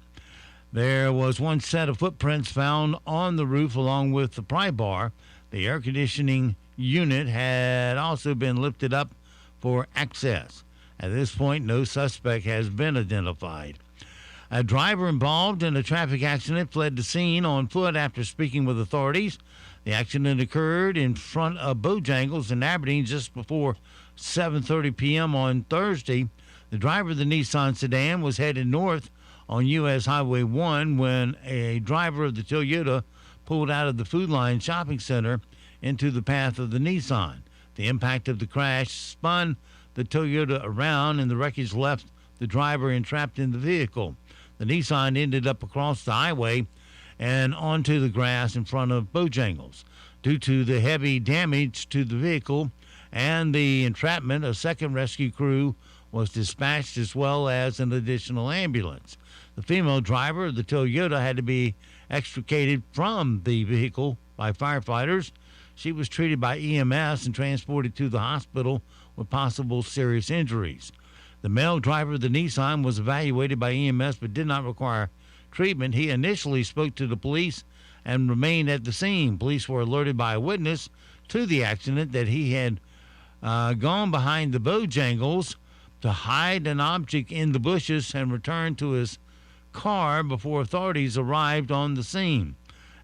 There was one set of footprints found on the roof along with the pry bar. The air conditioning unit had also been lifted up for access. At this point, no suspect has been identified. A driver involved in a traffic accident fled the scene on foot after speaking with authorities. The accident occurred in front of Bojangles in Aberdeen just before 7:30 p.m. on Thursday. The driver of the Nissan sedan was headed north on U.S. Highway 1 when a driver of the Toyota pulled out of the Food Line shopping center into the path of the Nissan. The impact of the crash spun the Toyota around, and the wreckage left the driver entrapped in the vehicle. The Nissan ended up across the highway and onto the grass in front of Bojangles. Due to the heavy damage to the vehicle and the entrapment, a second rescue crew was dispatched as well as an additional ambulance. The female driver of the Toyota had to be extricated from the vehicle by firefighters. She was treated by EMS and transported to the hospital with possible serious injuries. The male driver of the Nissan was evaluated by EMS but did not require treatment. He initially spoke to the police and remained at the scene. Police were alerted by a witness to the accident that he had gone behind the Bojangles to hide an object in the bushes and returned to his car before authorities arrived on the scene.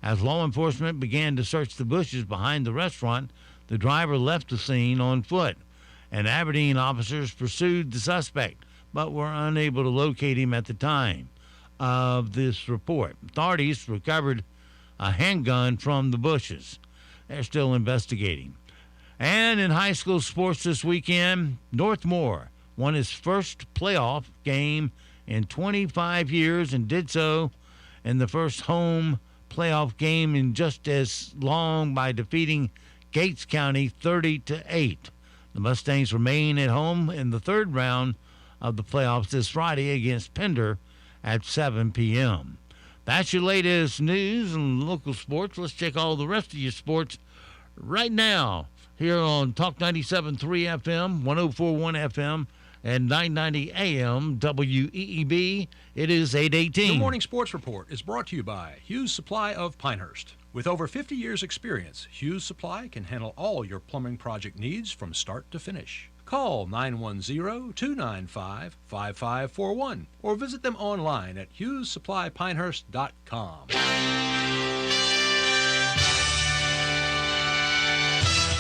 As law enforcement began to search the bushes behind the restaurant, the driver left the scene on foot, and Aberdeen officers pursued the suspect but were unable to locate him at the time of this report. Authorities recovered a handgun from the bushes. They're still investigating. And in high school sports this weekend, Northmore won its first playoff game in 25 years and did so in the first home playoff game in just as long by defeating Gates County 30-8. The Mustangs remain at home in the third round of the playoffs this Friday against Pender at 7 p.m. That's your latest news and local sports. Let's check all the rest of your sports right now here on Talk 97.3 FM, 104.1 FM, and 990 AM WEEB. It is 8:18. The Morning Sports Report is brought to you by Hughes Supply of Pinehurst. With over 50 years' experience, Hughes Supply can handle all your plumbing project needs from start to finish. Call 910-295-5541 or visit them online at HughesSupplyPinehurst.com.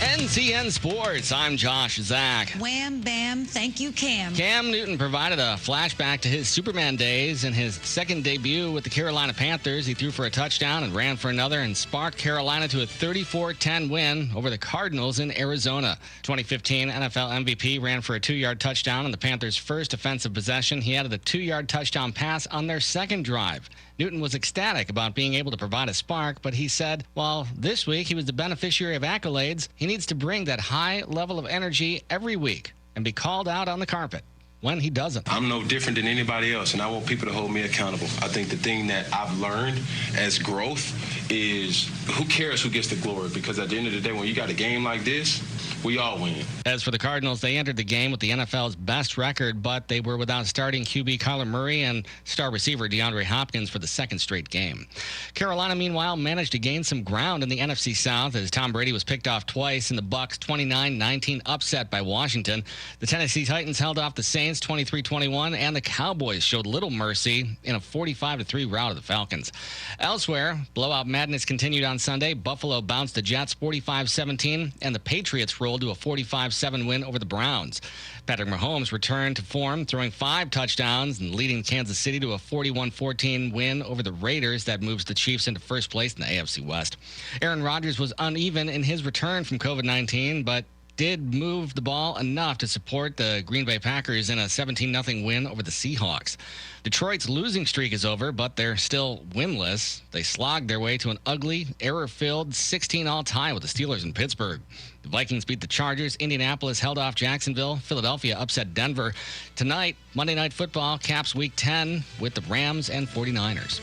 NCN Sports, I'm Josh Zach. Wham, bam, thank you, Cam. Cam Newton provided a flashback to his Superman days in his second debut with the Carolina Panthers. He threw for a touchdown and ran for another and sparked Carolina to a 34-10 win over the Cardinals in Arizona. 2015 NFL MVP ran for a 2-yard touchdown on the Panthers' first offensive possession. He added a 2-yard touchdown pass on their second drive. Newton was ecstatic about being able to provide a spark, but he said, while this week he was the beneficiary of accolades, he needs to bring that high level of energy every week and be called out on the carpet when he doesn't. I'm no different than anybody else, and I want people to hold me accountable. I think the thing that I've learned as growth is who cares who gets the glory, because at the end of the day, when you got a game like this, we all win. As for the Cardinals, they entered the game with the NFL's best record, but they were without starting QB Kyler Murray and star receiver DeAndre Hopkins for the second straight game. Carolina, meanwhile, managed to gain some ground in the NFC South as Tom Brady was picked off twice in the Bucs' 29-19 upset by Washington. The Tennessee Titans held off the Saints 23-21, and the Cowboys showed little mercy in a 45-3 rout of the Falcons. Elsewhere, blowout madness continued on Sunday. Buffalo bounced the Jets 45-17, and the Patriots rolled to a 45-7 win over the Browns. Patrick Mahomes returned to form, throwing 5 touchdowns and leading Kansas City to a 41-14 win over the Raiders that moves the Chiefs into first place in the AFC West. Aaron Rodgers was uneven in his return from COVID-19, but did move the ball enough to support the Green Bay Packers in a 17-0 win over the Seahawks. Detroit's losing streak is over, but they're still winless. They slogged their way to an ugly, error-filled 16-all tie with the Steelers in Pittsburgh. The Vikings beat the Chargers. Indianapolis held off Jacksonville. Philadelphia upset Denver. Tonight, Monday Night Football caps Week 10 with the Rams and 49ers.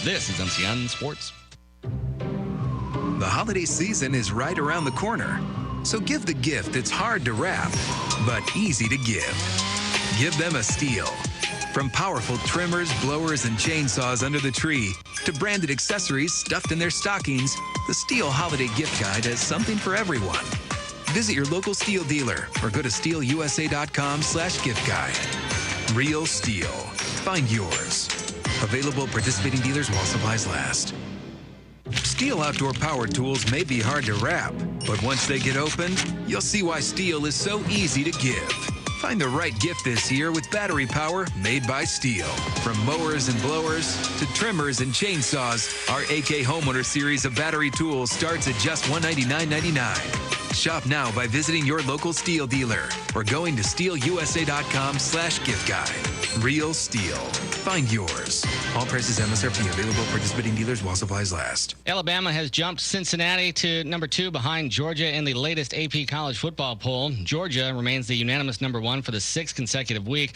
This is NCN Sports. The holiday season is right around the corner. So give the gift that's hard to wrap, but easy to give. Give them a Stihl. From powerful trimmers, blowers, and chainsaws under the tree to branded accessories stuffed in their stockings, the Stihl Holiday Gift Guide has something for everyone. Visit your local Stihl dealer or go to stihlusa.com/gift guide. Real Stihl. Find yours. Available at participating dealers while supplies last. Stihl outdoor power tools may be hard to wrap, but once they get opened, you'll see why Stihl is so easy to give. Find the right gift this year with battery power made by Stihl. From mowers and blowers to trimmers and chainsaws, our AK Homeowner series of battery tools starts at just $199.99. Shop now by visiting your local Stihl dealer or going to stihlusa.com/gift guide. Real Stihl. Find yours. All prices MSRP available at participating dealers while supplies last. Alabama has jumped Cincinnati to number 2 behind Georgia in the latest AP college football poll. Georgia remains the unanimous number 1 for the 6th consecutive week.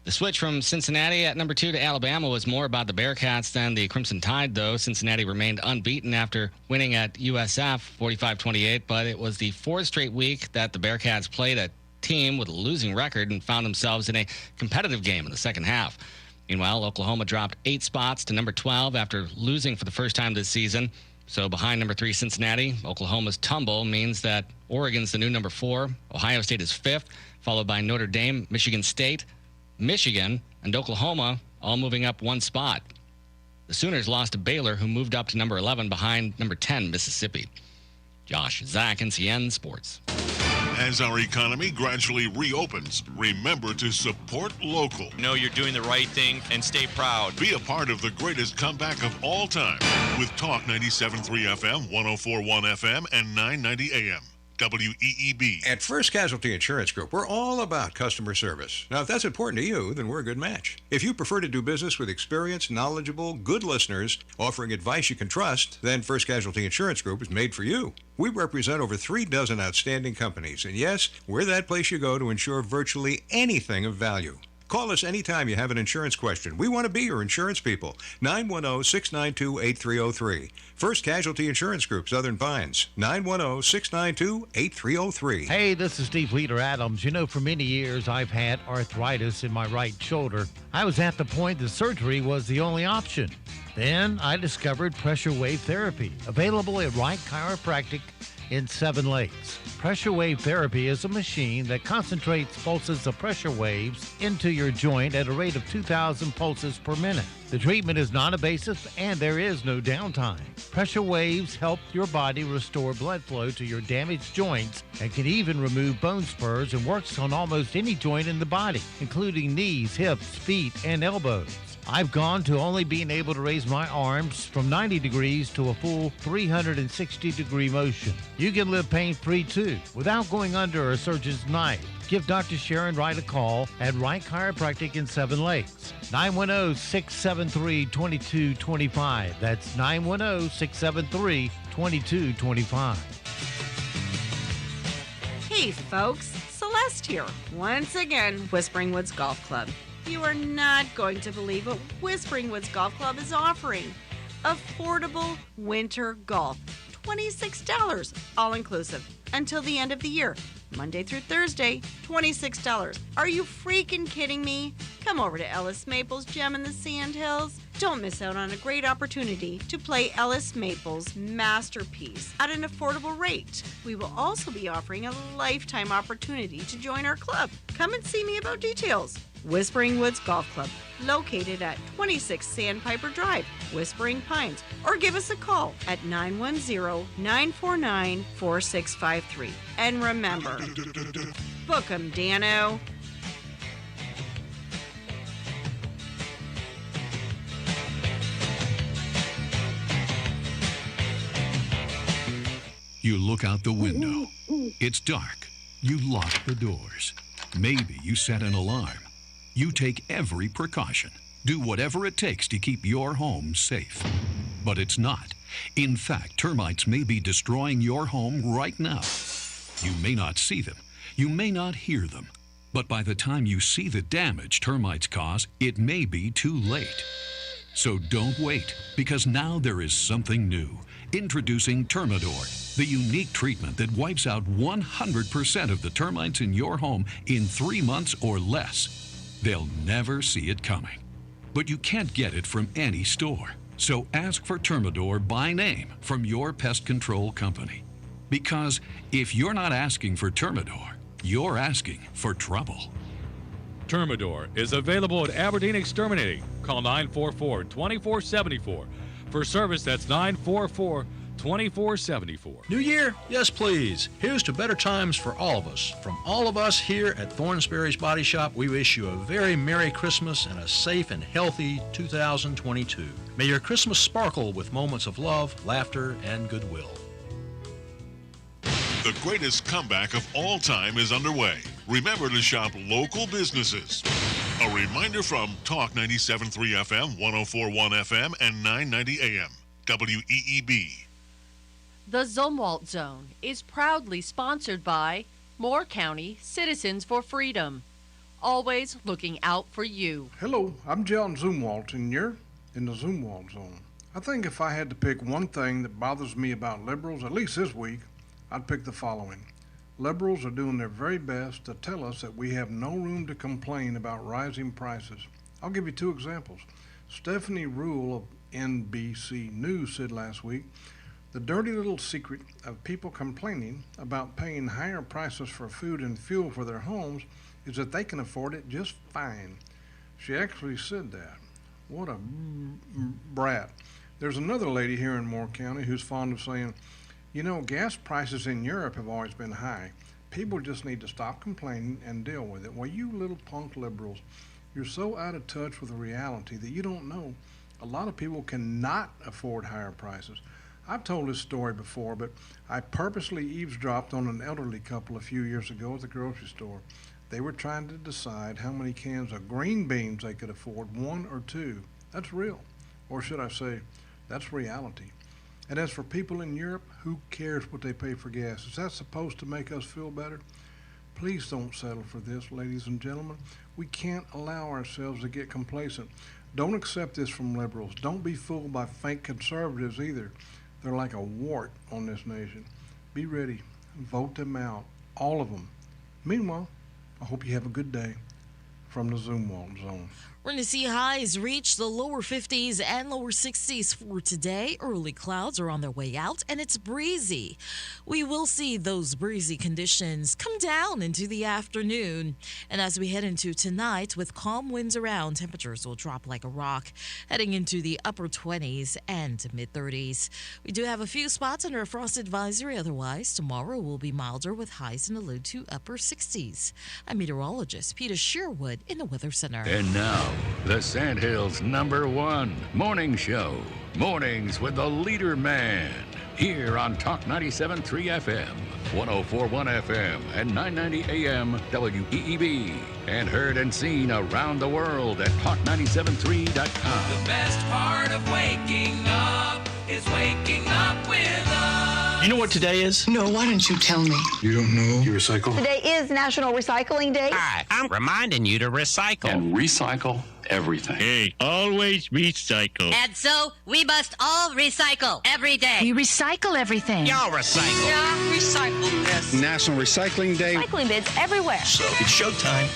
The switch from Cincinnati at number 2 to Alabama was more about the Bearcats than the Crimson Tide, though. Cincinnati remained unbeaten after winning at USF 45-28, but it was the 4th straight week that the Bearcats played a team with a losing record and found themselves in a competitive game in the second half. Meanwhile, Oklahoma dropped 8 spots to number 12 after losing for the first time this season. So behind number 3 Cincinnati, Oklahoma's tumble means that Oregon's the new number 4. Ohio State is 5th, followed by Notre Dame, Michigan State, Michigan, and Oklahoma all moving up 1 spot. The Sooners lost to Baylor, who moved up to number 11 behind number 10 Mississippi. Josh Zach, NCN Sports. As our economy gradually reopens, remember to support local. Know you're doing the right thing and stay proud. Be a part of the greatest comeback of all time with Talk 97.3 FM, 104.1 FM, and 990 AM. WEEB. At First Casualty Insurance Group, we're all about customer service. Now, if that's important to you, then we're a good match. If you prefer to do business with experienced, knowledgeable, good listeners offering advice you can trust, then First Casualty Insurance Group is made for you. We represent over 36 outstanding companies, and yes, we're that place you go to insure virtually anything of value. Call us anytime you have an insurance question. We want to be your insurance people. 910-692-8303. First Casualty Insurance Group, Southern Pines. 910-692-8303. Hey, this is Steve Leader Adams. You know, for many years I've had arthritis in my right shoulder. I was at the point that surgery was the only option. Then I discovered pressure wave therapy, available at Wright Chiropractic in Seven Lakes. Pressure wave therapy is a machine that concentrates pulses of pressure waves into your joint at a rate of 2,000 pulses per minute. The treatment is non-invasive and there is no downtime. Pressure waves help your body restore blood flow to your damaged joints and can even remove bone spurs and works on almost any joint in the body, including knees, hips, feet, and elbows. I've gone to only being able to raise my arms from 90 degrees to a full 360-degree motion. You can live pain-free too, without going under a surgeon's knife. Give Dr. Sharon Wright a call at Wright Chiropractic in Seven Lakes. 910-673-2225. That's 910-673-2225. Hey folks, Celeste here, once again, Whispering Woods Golf Club. You are not going to believe what Whispering Woods Golf Club is offering. Affordable winter golf. $26, all inclusive, until the end of the year. Monday through Thursday, $26. Are you freaking kidding me? Come over to Ellis Maples Gem in the Sandhills. Don't miss out on a great opportunity to play Ellis Maples' masterpiece at an affordable rate. We will also be offering a lifetime opportunity to join our club. Come and see me about details. Whispering Woods Golf Club, located at 26 Sandpiper Drive, Whispering Pines, or give us a call at 910-949-4653. And remember, book 'em, Dano. You look out the window. It's dark. You lock the doors. Maybe you set an alarm. You take every precaution. Do whatever it takes to keep your home safe. But it's not. In fact, termites may be destroying your home right now. You may not see them. You may not hear them. But by the time you see the damage termites cause, it may be too late. So don't wait, because now there is something new. Introducing Termidor, the unique treatment that wipes out 100% of the termites in your home in 3 months or less. They'll never see it coming. But you can't get it from any store. So ask for Termidor by name from your pest control company. Because if you're not asking for Termidor, you're asking for trouble. Termidor is available at Aberdeen Exterminating. Call 944-2474. For service, that's 944-2474. New year? Yes, please. Here's to better times for all of us. From all of us here at Thornsberry's Body Shop, we wish you a very Merry Christmas and a safe and healthy 2022. May your Christmas sparkle with moments of love, laughter, and goodwill. The greatest comeback of all time is underway. Remember to shop local businesses. A reminder from Talk 97.3 FM, 104.1 FM, and 990 AM. WEEB. The Zumwalt Zone is proudly sponsored by Moore County Citizens for Freedom. Always looking out for you. Hello, I'm John Zumwalt, and you're in the Zumwalt Zone. I think if I had to pick one thing that bothers me about liberals, at least this week, I'd pick the following. Liberals are doing their very best to tell us that we have no room to complain about rising prices. I'll give you 2 examples. Stephanie Rule of NBC News said last week, the dirty little secret of people complaining about paying higher prices for food and fuel for their homes is that they can afford it just fine. She actually said that. What a brat. There's another lady here in Moore County who's fond of saying, you know, gas prices in Europe have always been high. People just need to stop complaining and deal with it. Well, you little punk liberals, you're so out of touch with the reality that you don't know a lot of people cannot afford higher prices. I've told this story before, but I purposely eavesdropped on an elderly couple a few years ago at the grocery store. They were trying to decide how many cans of green beans they could afford, 1 or 2. That's real. Or should I say, that's reality. And as for people in Europe, who cares what they pay for gas? Is that supposed to make us feel better? Please don't settle for this, ladies and gentlemen. We can't allow ourselves to get complacent. Don't accept this from liberals. Don't be fooled by fake conservatives either. They're like a wart on this nation. Be ready. Vote them out. All of them. Meanwhile, I hope you have a good day from the Zumwalt Zone. We're going to see highs reach the lower 50s and lower 60s for today. Early clouds are on their way out, and it's breezy. We will see those breezy conditions come down into the afternoon. And as we head into tonight, with calm winds around, temperatures will drop like a rock, heading into the upper 20s and mid-30s. We do have a few spots under a frost advisory. Otherwise, tomorrow will be milder with highs in the low to upper 60s. I'm meteorologist Peter Sherwood in the Weather Center. And now, the Sandhills' #1 morning show. Mornings with the LeaderMan. Here on Talk 97.3 FM, 104.1 FM, and 990 AM WEEB. And heard and seen around the world at talk973.com. The best part of waking up is waking up with us. You know what today is? No, why don't you tell me? You don't know? You recycle? Today is National Recycling Day. Hi, I'm reminding you to recycle. And recycle everything. Hey, always recycle. And so we must all recycle every day. We recycle everything. Y'all recycle. Yeah, recycle this. National Recycling Day. Recycling bins everywhere. So it's showtime.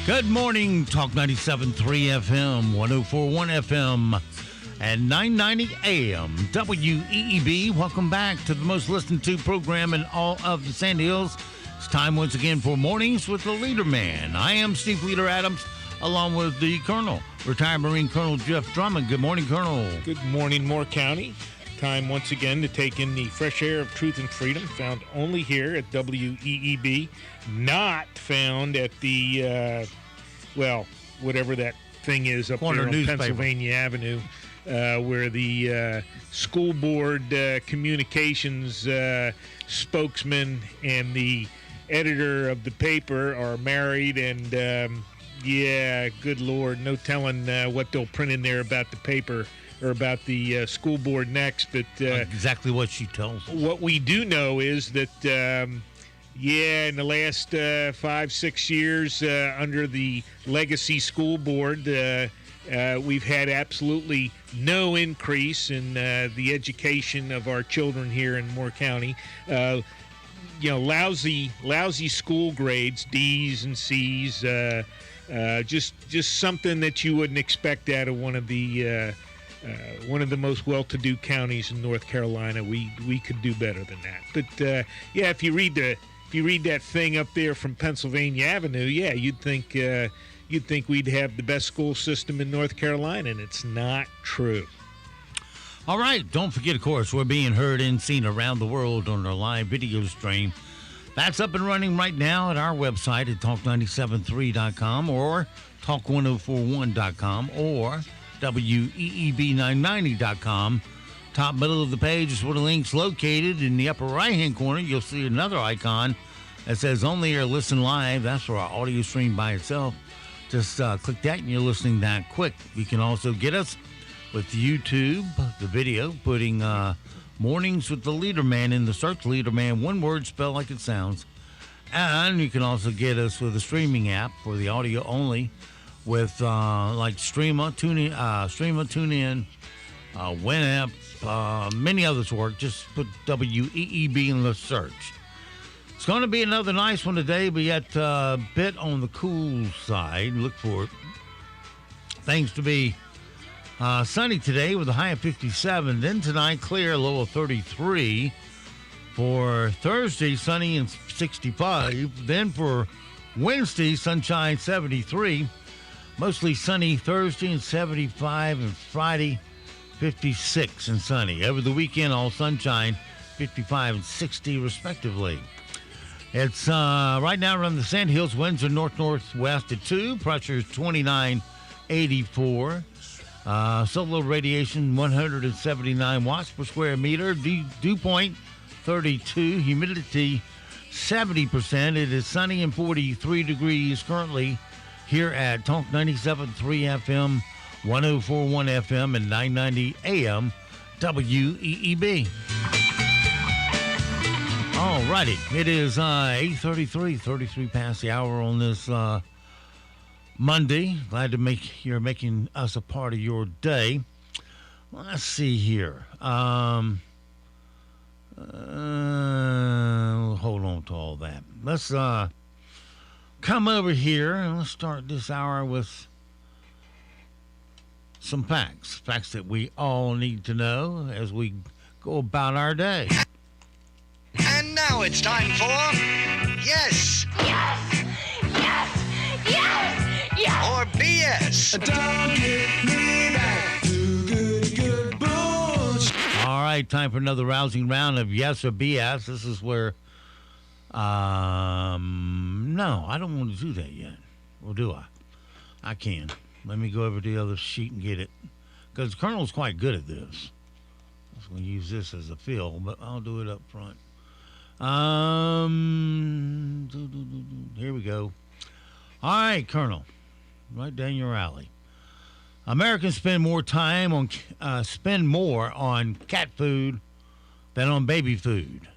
Good morning, Talk 97.3 FM, 104.1 FM, and 990 AM WEEB. Welcome back to the most listened to program in all of the Sandhills. It's time once again for Mornings with the LeaderMan. I am Steve Leader Adams, along with the Colonel, retired Marine Colonel Jeff Drummond. Good morning, Colonel. Good morning, Moore County. Time once again to take in the fresh air of truth and freedom, found only here at WEEB, not found at the, whatever that thing is up Corner there on newspaper. Pennsylvania Avenue, where the school board communications spokesman and the editor of the paper are married, and good Lord, no telling what they'll print in there about the paper or about the school board next. But exactly what she tells us. What we do know is that, in the last 5-6 years under the legacy school board, we've had absolutely no increase in the education of our children here in Moore County. Lousy school grades, D's and C's, just something that you wouldn't expect out of one of the most well-to-do counties in North Carolina. We could do better than that. But if you read that thing up there from Pennsylvania Avenue, you'd think we'd have the best school system in North Carolina, and it's not true. All right, don't forget, of course, we're being heard and seen around the world on our live video stream. That's up and running right now at our website at talk973.com or talk1041.com or WEEB990.com. Top middle of the page is where the link's located. In the upper right-hand corner, you'll see another icon that says Only Air Listen Live. That's for our audio stream by itself. Just click that and you're listening that quick. You can also get us with YouTube, the video, putting Mornings with the LeaderMan in the search. LeaderMan, one word spelled like it sounds. And you can also get us with a streaming app for the audio only with like Streama, TuneIn, Winamp, many others work. Just put WEEB in the search. It's going to be another nice one today, but yet a bit on the cool side. Look for it. Things to be sunny today with a high of 57. Then tonight, clear, low of 33. For Thursday, sunny and 65. Then for Wednesday, sunshine 73. Mostly sunny Thursday and 75. And Friday, 56 and sunny. Over the weekend, all sunshine, 55 and 60 respectively. It's right now around the Sand Hills. Winds are north-northwest at 2. Pressure is 2984. Solar radiation 179 watts per square meter. Dew point 32. Humidity 70%. It is sunny and 43 degrees currently here at Talk 97.3 FM, 104.1 FM, and 990 AM WEEB. All righty. It is 8:33, 33 past the hour on this Monday. Glad to you're making us a part of your day. Let's see here. Hold on to all that. Let's come over here and let's start this hour with some facts that we all need to know as we go about our day. And now it's time for Yes! Yes! Yes! Yes! Yes! Or BS. Don't hit me back to good bullshit. All right, time for another rousing round of Yes or BS. This is where, no, I don't want to do that yet. Or do I? I can. Let me go over to the other sheet and get it. Because the Colonel's quite good at this. I was going to use this as a fill, but I'll do it up front. Here we go. All right, Colonel. Right down your alley. Americans spend more on cat food than on baby food.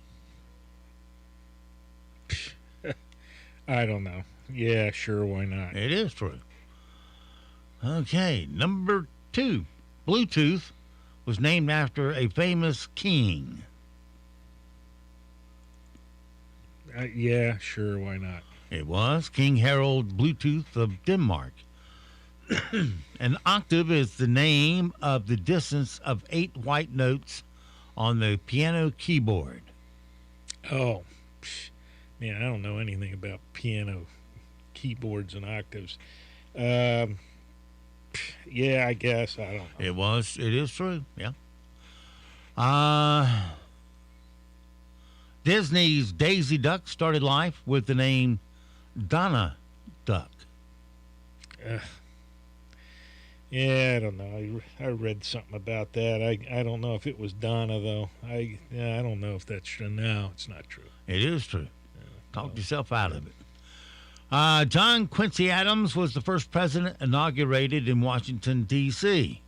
I don't know. Yeah, sure, why not? It is true. Okay, number 2. Bluetooth was named after a famous king. Yeah, sure, why not? It was King Harold Bluetooth of Denmark. An octave is the name of the distance of 8 white notes on the piano keyboard. Oh, man, I don't know anything about piano keyboards and octaves. Yeah, I guess. I don't know. It is true, yeah. Disney's Daisy Duck started life with the name Donna Duck. Yeah, I don't know. I read something about that. I don't know if it was Donna, though. I don't know if that's true. No, it's not true. It is true. Talk yourself out of it. John Quincy Adams was the first president inaugurated in Washington, D.C.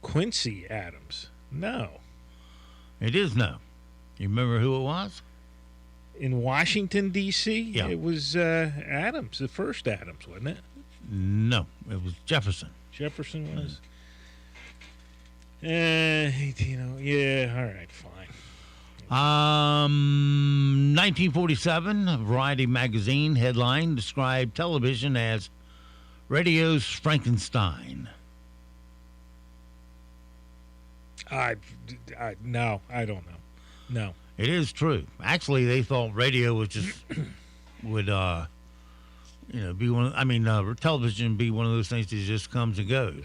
Quincy Adams. No. It is no. You remember who it was? In Washington, D.C.? Yeah. It was Adams, the first Adams, wasn't it? No, it was Jefferson. Jefferson was? Yeah, all right, fine. 1947, Variety magazine headline described television as radio's Frankenstein. No, I don't know. No. It is true. Actually, they thought radio was just would be one. Television be one of those things that just comes and goes.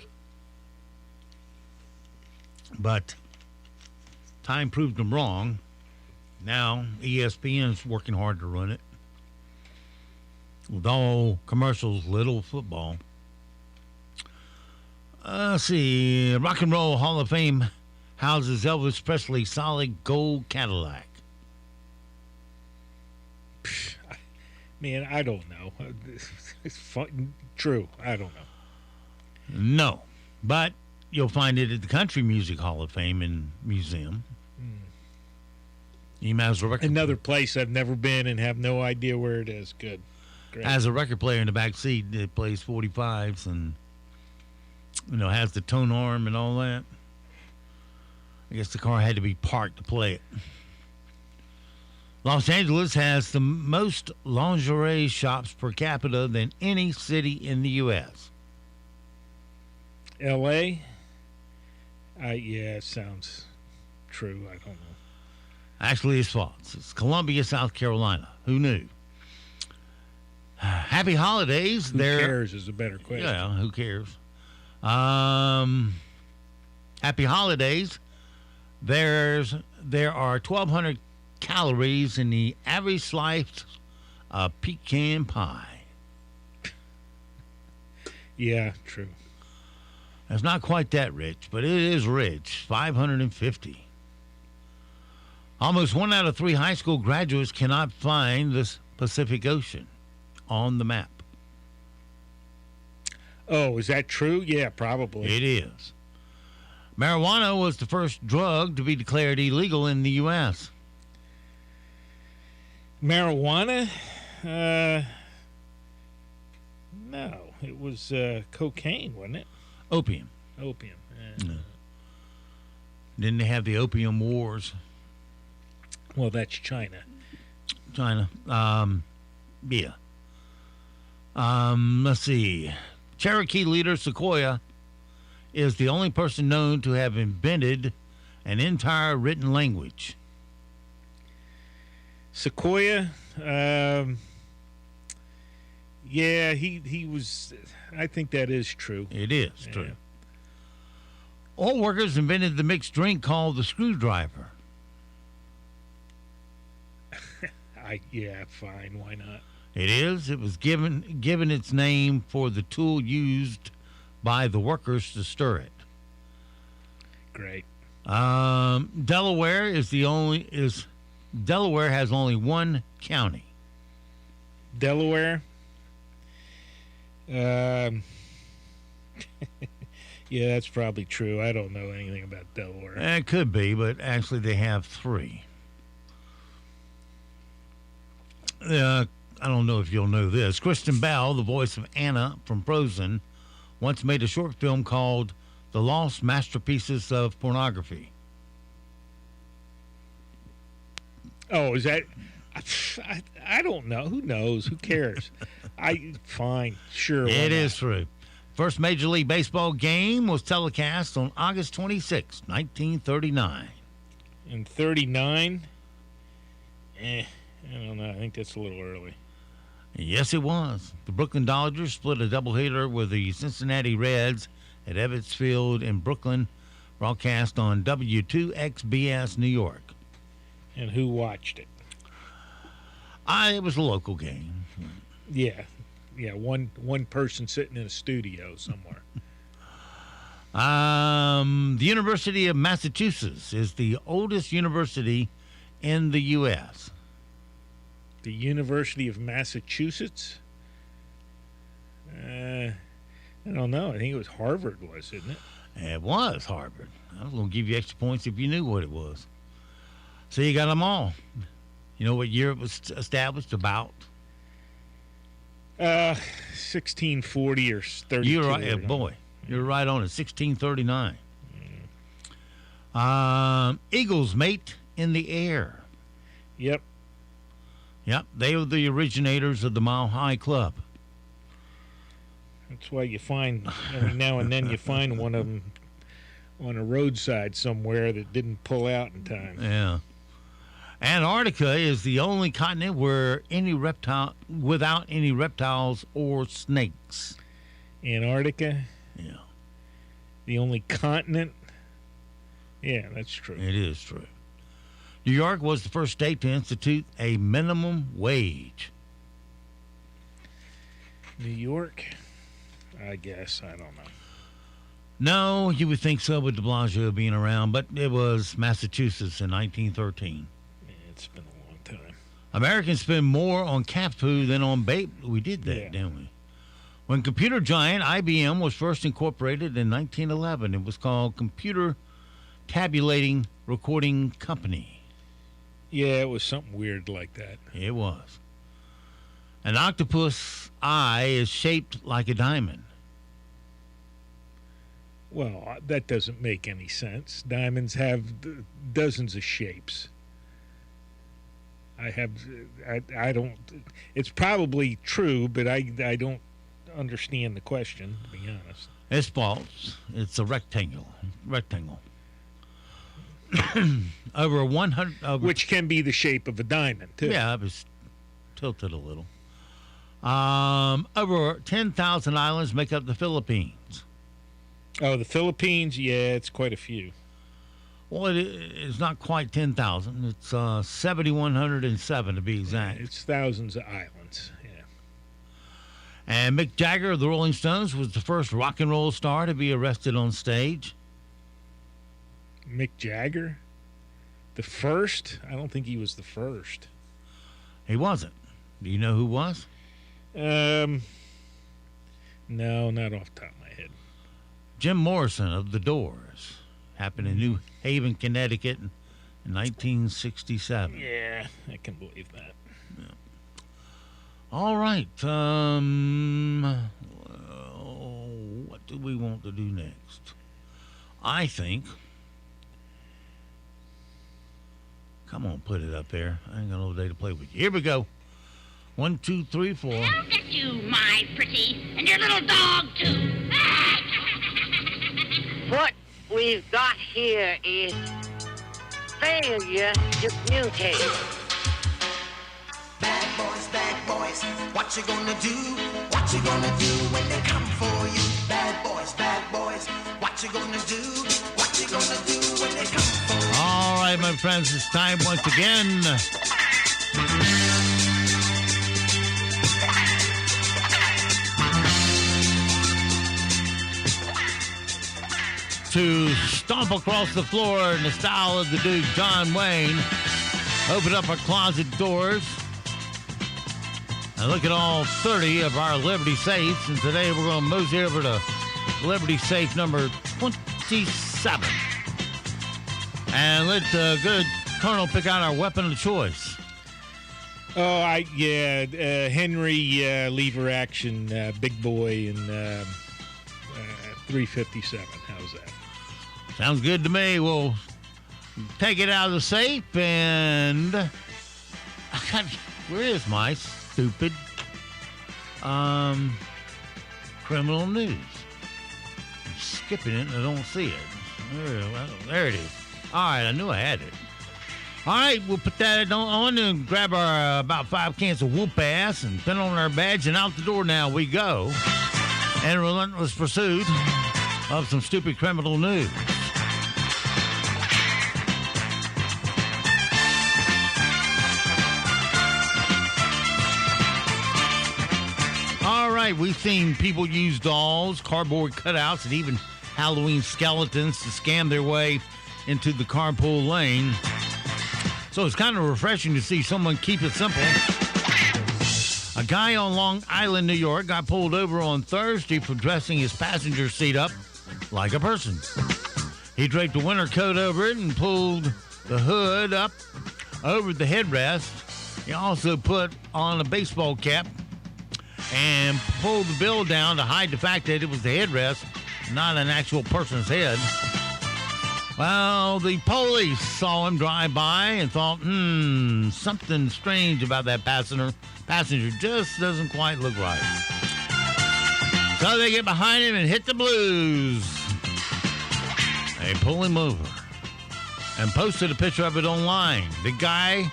But time proved them wrong. Now ESPN's working hard to run it with all commercials, little football. Let's see. Rock and Roll Hall of Fame houses Elvis Presley's solid gold Cadillac. Man, I don't know. It's true. I don't know. No, but you'll find it at the Country Music Hall of Fame and Museum. He has a record. Another place I've never been and have no idea where it is. Good. Great. Has a record player in the back seat that plays 45s and, has the tone arm and all that. I guess the car had to be parked to play it. Los Angeles has the most lingerie shops per capita than any city in the U.S. L.A.? Yeah, it sounds true. I don't know. Actually, it's false. It's Columbia, South Carolina. Who knew? Happy holidays. Who cares is a better question. Yeah, who cares? Happy holidays. There are 1,200 calories in the average slice of pecan pie. Yeah, true. It's not quite that rich, but it is rich. 550. Almost 1 out of 3 high school graduates cannot find the Pacific Ocean on the map. Oh, is that true? Yeah, probably. It is. Marijuana was the first drug to be declared illegal in the U.S. Marijuana? No, it was cocaine, wasn't it? Opium. Opium. No. Didn't they have the opium wars? Well, that's China. China. Yeah. Let's see. Cherokee leader Sequoia is the only person known to have invented an entire written language. Sequoia, yeah, he was. I think that is true. It is true. Oil workers invented the mixed drink called the screwdriver. Yeah, fine. Why not? It is. It was given its name for the tool used by the workers to stir it. Great. Delaware has only one county. Delaware. Yeah, that's probably true. I don't know anything about Delaware. It could be, but actually they have 3. I don't know if you'll know this. Kristen Bell, the voice of Anna from Frozen, once made a short film called The Lost Masterpieces of Pornography. Oh, is that... I don't know. Who knows? Who cares? Fine. Sure. It is true. First Major League Baseball game was telecast on August 26, 1939. In 39? I don't know. I think that's a little early. Yes, it was. The Brooklyn Dodgers split a doubleheader with the Cincinnati Reds at Ebbets Field in Brooklyn, broadcast on W2XBS New York. And who watched it? It was a local game. Yeah, one person sitting in a studio somewhere. The University of Massachusetts is the oldest university in the U.S. The University of Massachusetts? I don't know. I think it was Harvard, isn't it? It was Harvard. I was going to give you extra points if you knew what it was. So you got them all. You know what year it was established? About? 1640 or 32. You're right, boy. You're right on it. 1639. Eagles mate in the air. Yep. They were the originators of the Mile High Club. That's why you find, every now and then, you find one of them on a roadside somewhere that didn't pull out in time. Yeah. Antarctica is the only continent without any reptiles or snakes. Antarctica? Yeah. The only continent? Yeah, that's true. It is true. New York was the first state to institute a minimum wage. New York? I guess. I don't know. No, you would think so with de Blasio being around, but it was Massachusetts in 1913. It's been a long time. Americans spend more on cat food than on bait. We did that, didn't we? When computer giant IBM was first incorporated in 1911, it was called Computer Tabulating Recording Company. Yeah, it was something weird like that. It was. An octopus eye is shaped like a diamond. Well, that doesn't make any sense. Diamonds have dozens of shapes. I don't, it's probably true, but I don't understand the question, to be honest. It's false. It's a rectangle. Over 100... which can be the shape of a diamond, too. Yeah, it was tilted a little. Over 10,000 islands make up the Philippines. Oh, the Philippines? Yeah, it's quite a few. Well, it's not quite 10,000. It's 7,107 to be exact. It's thousands of islands, yeah. And Mick Jagger of the Rolling Stones was the first rock and roll star to be arrested on stage. Mick Jagger? The first? I don't think he was the first. He wasn't. Do you know who was? No, not off the top of my head. Jim Morrison of The Doors. Happened in New Haven, Connecticut in 1967. Yeah, I can believe that. Yeah. All right. What do we want to do next? I think... Come on, put it up there. I ain't got no day to play with you. Here we go. 1, 2, 3, 4. Look at you, my pretty, and your little dog, too. What we've got here is failure to communicate. Bad boys, what you gonna do? What you gonna do when they come for you? Bad boys, what you gonna do? What you gonna do when they come for you? All right, my friends, it's time once again to stomp across the floor in the style of the Duke, John Wayne. Open up our closet doors and look at all 30 of our Liberty safes. And today we're going to mosey over to Liberty safe number 27. And let the good Colonel pick out our weapon of choice. Oh, Henry lever action, big boy, and 357. How's that? Sounds good to me. We'll take it out of the safe and... Where is my stupid criminal news? I'm skipping it and I don't see it. There it is. All right, I knew I had it. All right, we'll put that on and grab our about 5 cans of whoop ass and put on our badge, and out the door now we go. In relentless pursuit of some stupid criminal news. All right, we've seen people use dolls, cardboard cutouts, and even Halloween skeletons to scam their way into the carpool lane. So it's kind of refreshing to see someone keep it simple. A guy on Long Island, New York, got pulled over on Thursday for dressing his passenger seat up like a person. He draped a winter coat over it and pulled the hood up over the headrest. He also put on a baseball cap and pulled the bill down to hide the fact that it was the headrest, not an actual person's head. Well, the police saw him drive by and thought, something strange about that passenger just doesn't quite look right. So they get behind him and hit the blues. They pull him over and posted a picture of it online. The guy,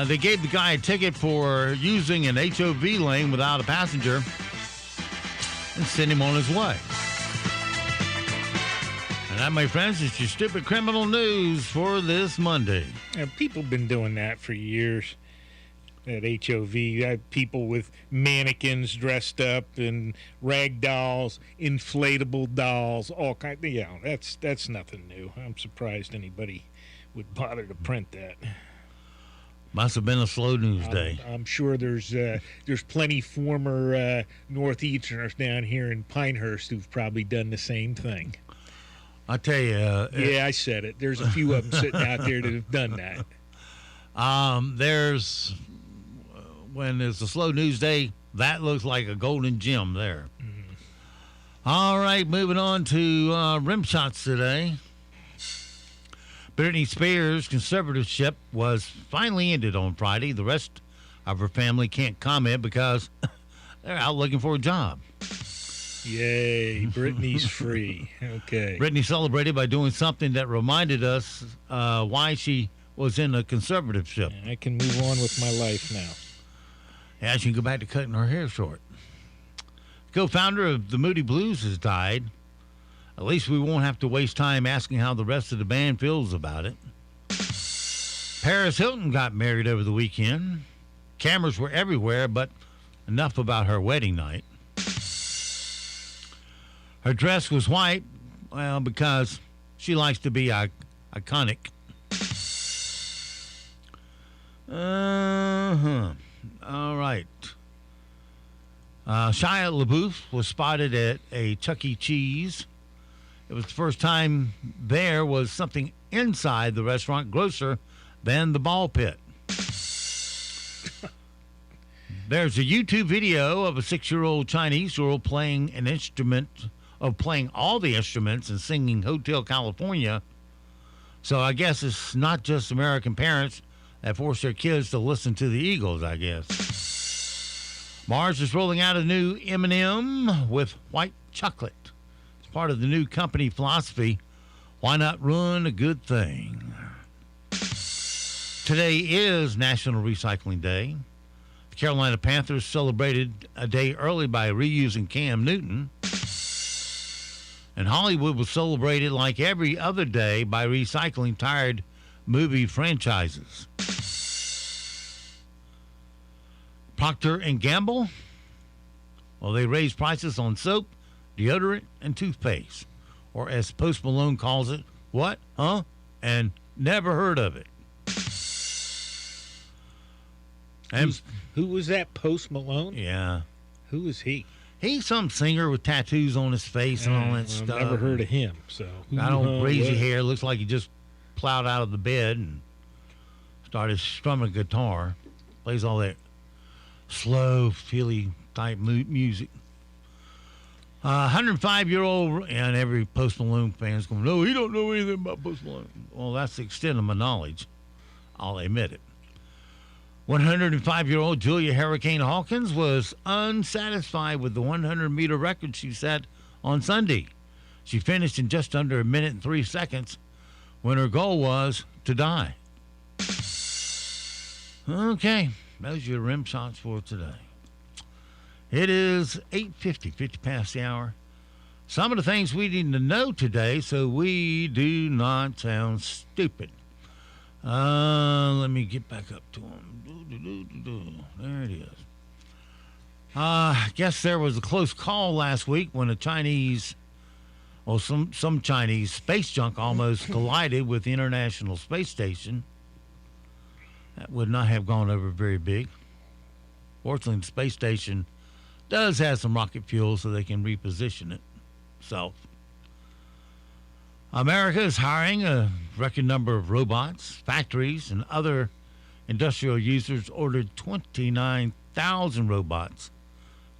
they gave the guy a ticket for using an HOV lane without a passenger and sent him on his way. And that, my friends, is your stupid criminal news for this Monday. Yeah, people have been doing that for years. That HOV, people with mannequins dressed up and rag dolls, inflatable dolls, all kind. That's nothing new. I'm surprised anybody would bother to print that. Must have been a slow news day. I'm sure there's plenty former Northeasterners down here in Pinehurst who've probably done the same thing. I tell you. Yeah, I said it. There's a few of them sitting out there that have done that. When it's a slow news day, that looks like a golden gem there. Mm-hmm. All right, moving on to rim shots today. Britney Spears' conservatorship was finally ended on Friday. The rest of her family can't comment because they're out looking for a job. Yay, Britney's free. Okay. Britney celebrated by doing something that reminded us why she was in a conservatorship. And I can move on with my life now. Yeah, she can go back to cutting her hair short. Co-founder of the Moody Blues has died. At least we won't have to waste time asking how the rest of the band feels about it. Paris Hilton got married over the weekend. Cameras were everywhere, but enough about her wedding night. Her dress was white, well, because she likes to be iconic. All right. Shia LaBeouf was spotted at a Chuck E. Cheese. It was the first time there was something inside the restaurant grosser than the ball pit. There's a YouTube video of a 6-year-old Chinese girl playing all the instruments and singing Hotel California. So I guess it's not just American parents that force their kids to listen to the Eagles, I guess. Mars is rolling out a new M&M with white chocolate. It's part of the new company philosophy. Why not ruin a good thing? Today is National Recycling Day. The Carolina Panthers celebrated a day early by reusing Cam Newton. And Hollywood was celebrated like every other day by recycling tired movie franchises. Procter & Gamble, well, they raised prices on soap, deodorant, and toothpaste. Or as Post Malone calls it, what? Huh? And never heard of it. And who was that, Post Malone? Yeah. Who is he? He's some singer with tattoos on his face and all that stuff. I've never heard of him. So got on crazy hair. Looks like he just plowed out of the bed and started strumming a guitar. Plays all that slow, feely type music. 105-year-old, and every Post Malone fan's going, no, he don't know anything about Post Malone. Well, that's the extent of my knowledge. I'll admit it. 105-year-old Julia Hurricane Hawkins was unsatisfied with the 100-meter record she set on Sunday. She finished in just under a minute and 3 seconds when her goal was to die. Okay, those are your rim shots for today. It is 8:50, 50 past the hour. Some of the things we need to know today so we do not sound stupid. Let me get back up to them. There it is. I guess there was a close call last week when a Chinese, well, some Chinese space junk almost collided with the International Space Station. That would not have gone over very big. Fortunately, the space station does have some rocket fuel so they can reposition itself. America is hiring a record number of robots. Factories and other industrial users ordered 29,000 robots,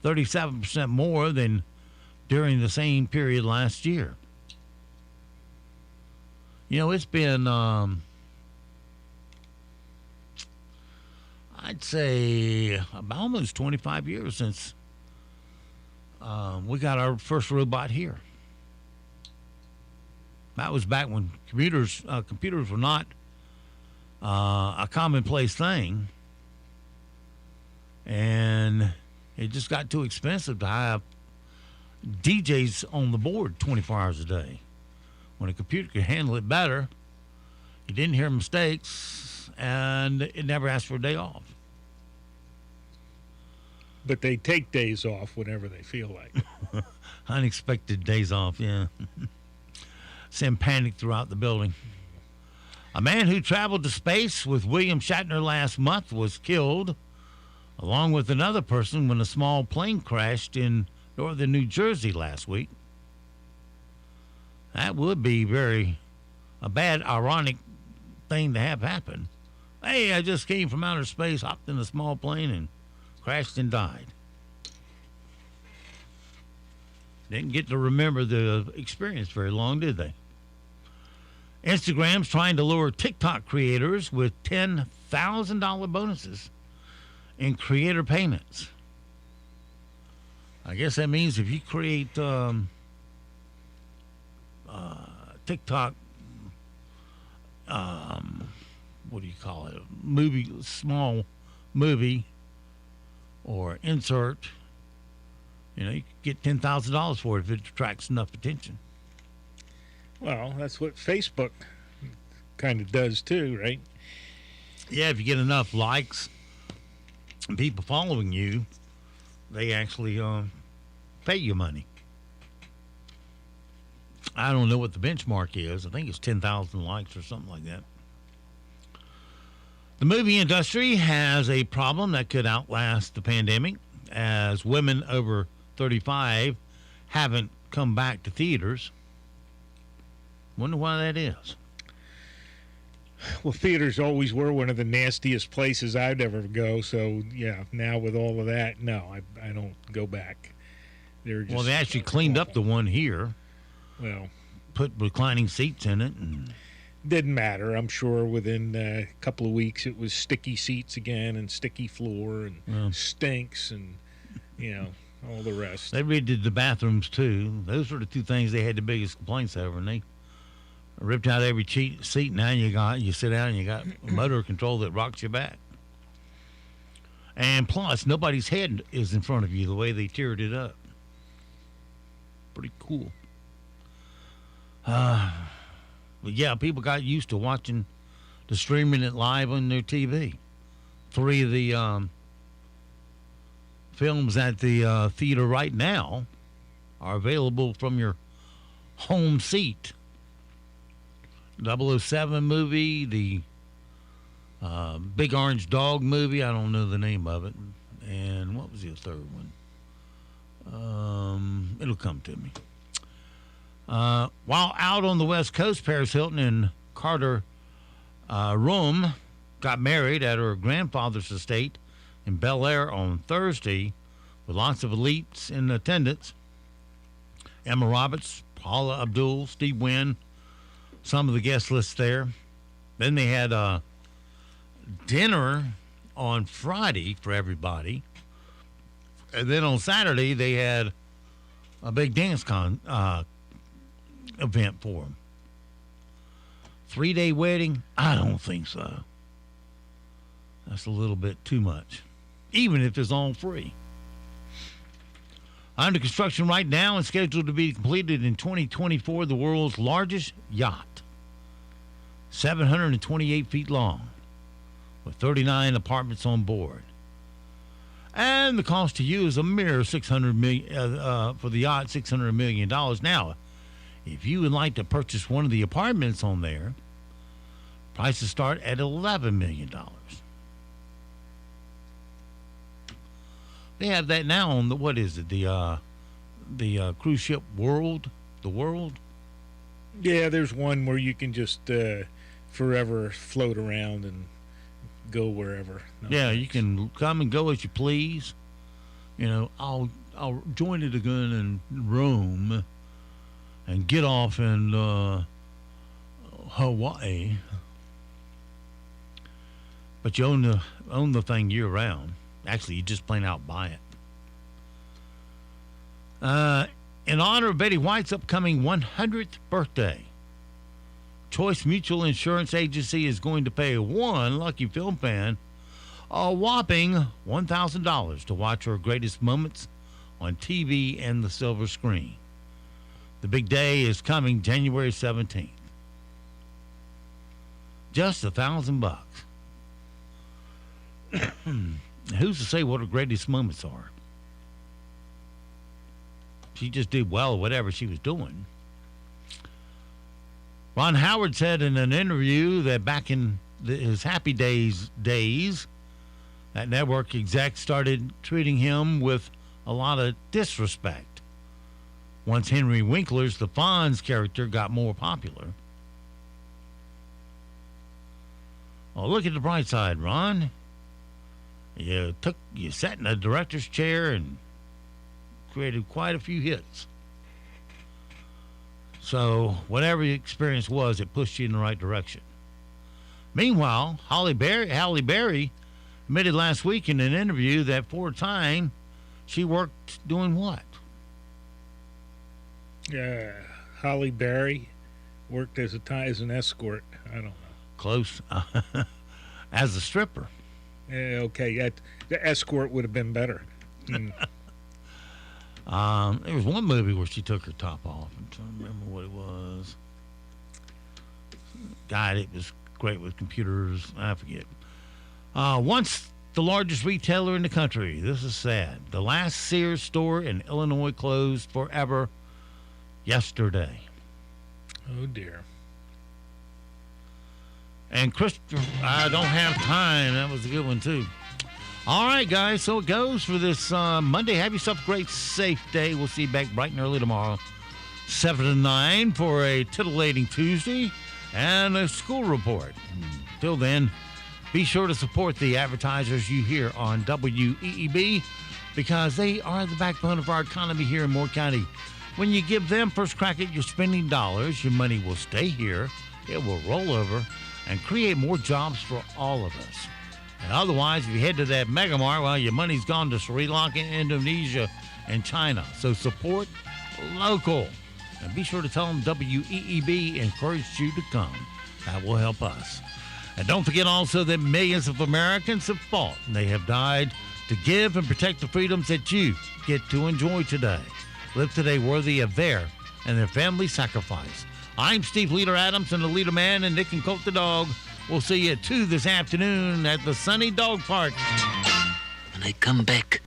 37% more than during the same period last year. You know, it's been, I'd say, about almost 25 years since we got our first robot here. That was back when computers were not a commonplace thing, and it just got too expensive to have DJs on the board 24 hours a day. When a computer could handle it better, you didn't hear mistakes, and it never asked for a day off. But they take days off whenever they feel like. Unexpected days off, yeah. Send panic throughout the building. A man who traveled to space with William Shatner last month was killed, along with another person, when a small plane crashed in northern New Jersey last week. That would be a bad, ironic thing to have happen. Hey, I just came from outer space, hopped in a small plane, and crashed and died. Didn't get to remember the experience very long, did they? Instagram's trying to lure TikTok creators with $10,000 bonuses in creator payments. I guess that means if you create TikTok, what do you call it? Small movie or insert, you could get $10,000 for it if it attracts enough attention. Well, that's what Facebook kind of does too, right? Yeah, if you get enough likes and people following you, they actually pay you money. I don't know what the benchmark is. I think it's 10,000 likes or something like that. The movie industry has a problem that could outlast the pandemic, as women over 35 haven't come back to theaters. Wonder why that is. Well, theaters always were one of the nastiest places I'd ever go. So, yeah, now with all of that, no, I don't go back. Well, they actually cleaned up the one here. Well, put reclining seats in it. And didn't matter. I'm sure within a couple of weeks it was sticky seats again and sticky floor and stinks and, all the rest. They redid the bathrooms, too. Those were the two things they had the biggest complaints over, and they ripped out every seat. Now you sit down and you got motor control that rocks you back. And plus, nobody's head is in front of you the way they tiered it up. Pretty cool. But yeah, people got used to watching the streaming it live on their TV. 3 of the films at the theater right now are available from your home seat. 007 movie, the Big Orange Dog movie, I don't know the name of it. And what was the third one? It'll come to me. While out on the West Coast, Paris Hilton and Carter Room got married at her grandfather's estate in Bel Air on Thursday, with lots of elites in attendance. Emma Roberts, Paula Abdul, Steve Wynn, some of the guest lists there. Then they had dinner on Friday for everybody. And then on Saturday, they had a big dance event for them. 3-day wedding? I don't think so. That's a little bit too much, even if it's all free. Under construction right now and scheduled to be completed in 2024, the world's largest yacht, 728 feet long, with 39 apartments on board. And the cost to you is a mere $600 million for the yacht, $600 million. Now, if you would like to purchase one of the apartments on there, prices start at $11 million. They have that now on the, what is it, the cruise ship World, the World? Yeah, there's one where you can just forever float around and go wherever. No, yeah, thanks. You can come and go as you please. I'll join it again in Rome and get off in Hawaii. But you own the thing year round. Actually, you just plain out buy it. In honor of Betty White's upcoming 100th birthday, Choice Mutual Insurance Agency is going to pay one lucky film fan a whopping $1,000 to watch her greatest moments on TV and the silver screen. The big day is coming January 17th. Just $1,000. Who's to say what her greatest moments are? She just did well at whatever she was doing. Ron Howard said in an interview that back in his Happy Days, that network exec started treating him with a lot of disrespect once Henry Winkler's The Fonz character got more popular. Oh, look at the bright side, Ron. You sat in a director's chair and created quite a few hits. So whatever your experience was, it pushed you in the right direction. Meanwhile, Halle Berry admitted last week in an interview that for a time she worked doing what? Halle Berry worked as an escort. I don't know. Close. As a stripper. Okay, the escort would have been better. There was one movie where she took her top off. I'm trying to remember what it was. God, it was great with computers. I forget. Once the largest retailer in the country. This is sad. The last Sears store in Illinois closed forever yesterday. Oh, dear. And Christopher, I don't have time. That was a good one, too. All right, guys. So it goes for this Monday. Have yourself a great, safe day. We'll see you back bright and early tomorrow, 7 to 9 for a titillating Tuesday and a school report. Till then, be sure to support the advertisers you hear on WEEB because they are the backbone of our economy here in Moore County. When you give them first crack at your spending dollars, your money will stay here. It will roll over and create more jobs for all of us. And otherwise, if you head to that Mega Mart, well, your money's gone to Sri Lanka, Indonesia, and China. So support local. And be sure to tell them WEEB encouraged you to come. That will help us. And don't forget also that millions of Americans have fought and they have died to give and protect the freedoms that you get to enjoy today. Live today worthy of their and their family sacrifice. I'm Steve Leader Adams and the Leader Man and Nick and Colt the Dog. We'll see you at 2 this afternoon at the Sunny Dog Park. When I come back,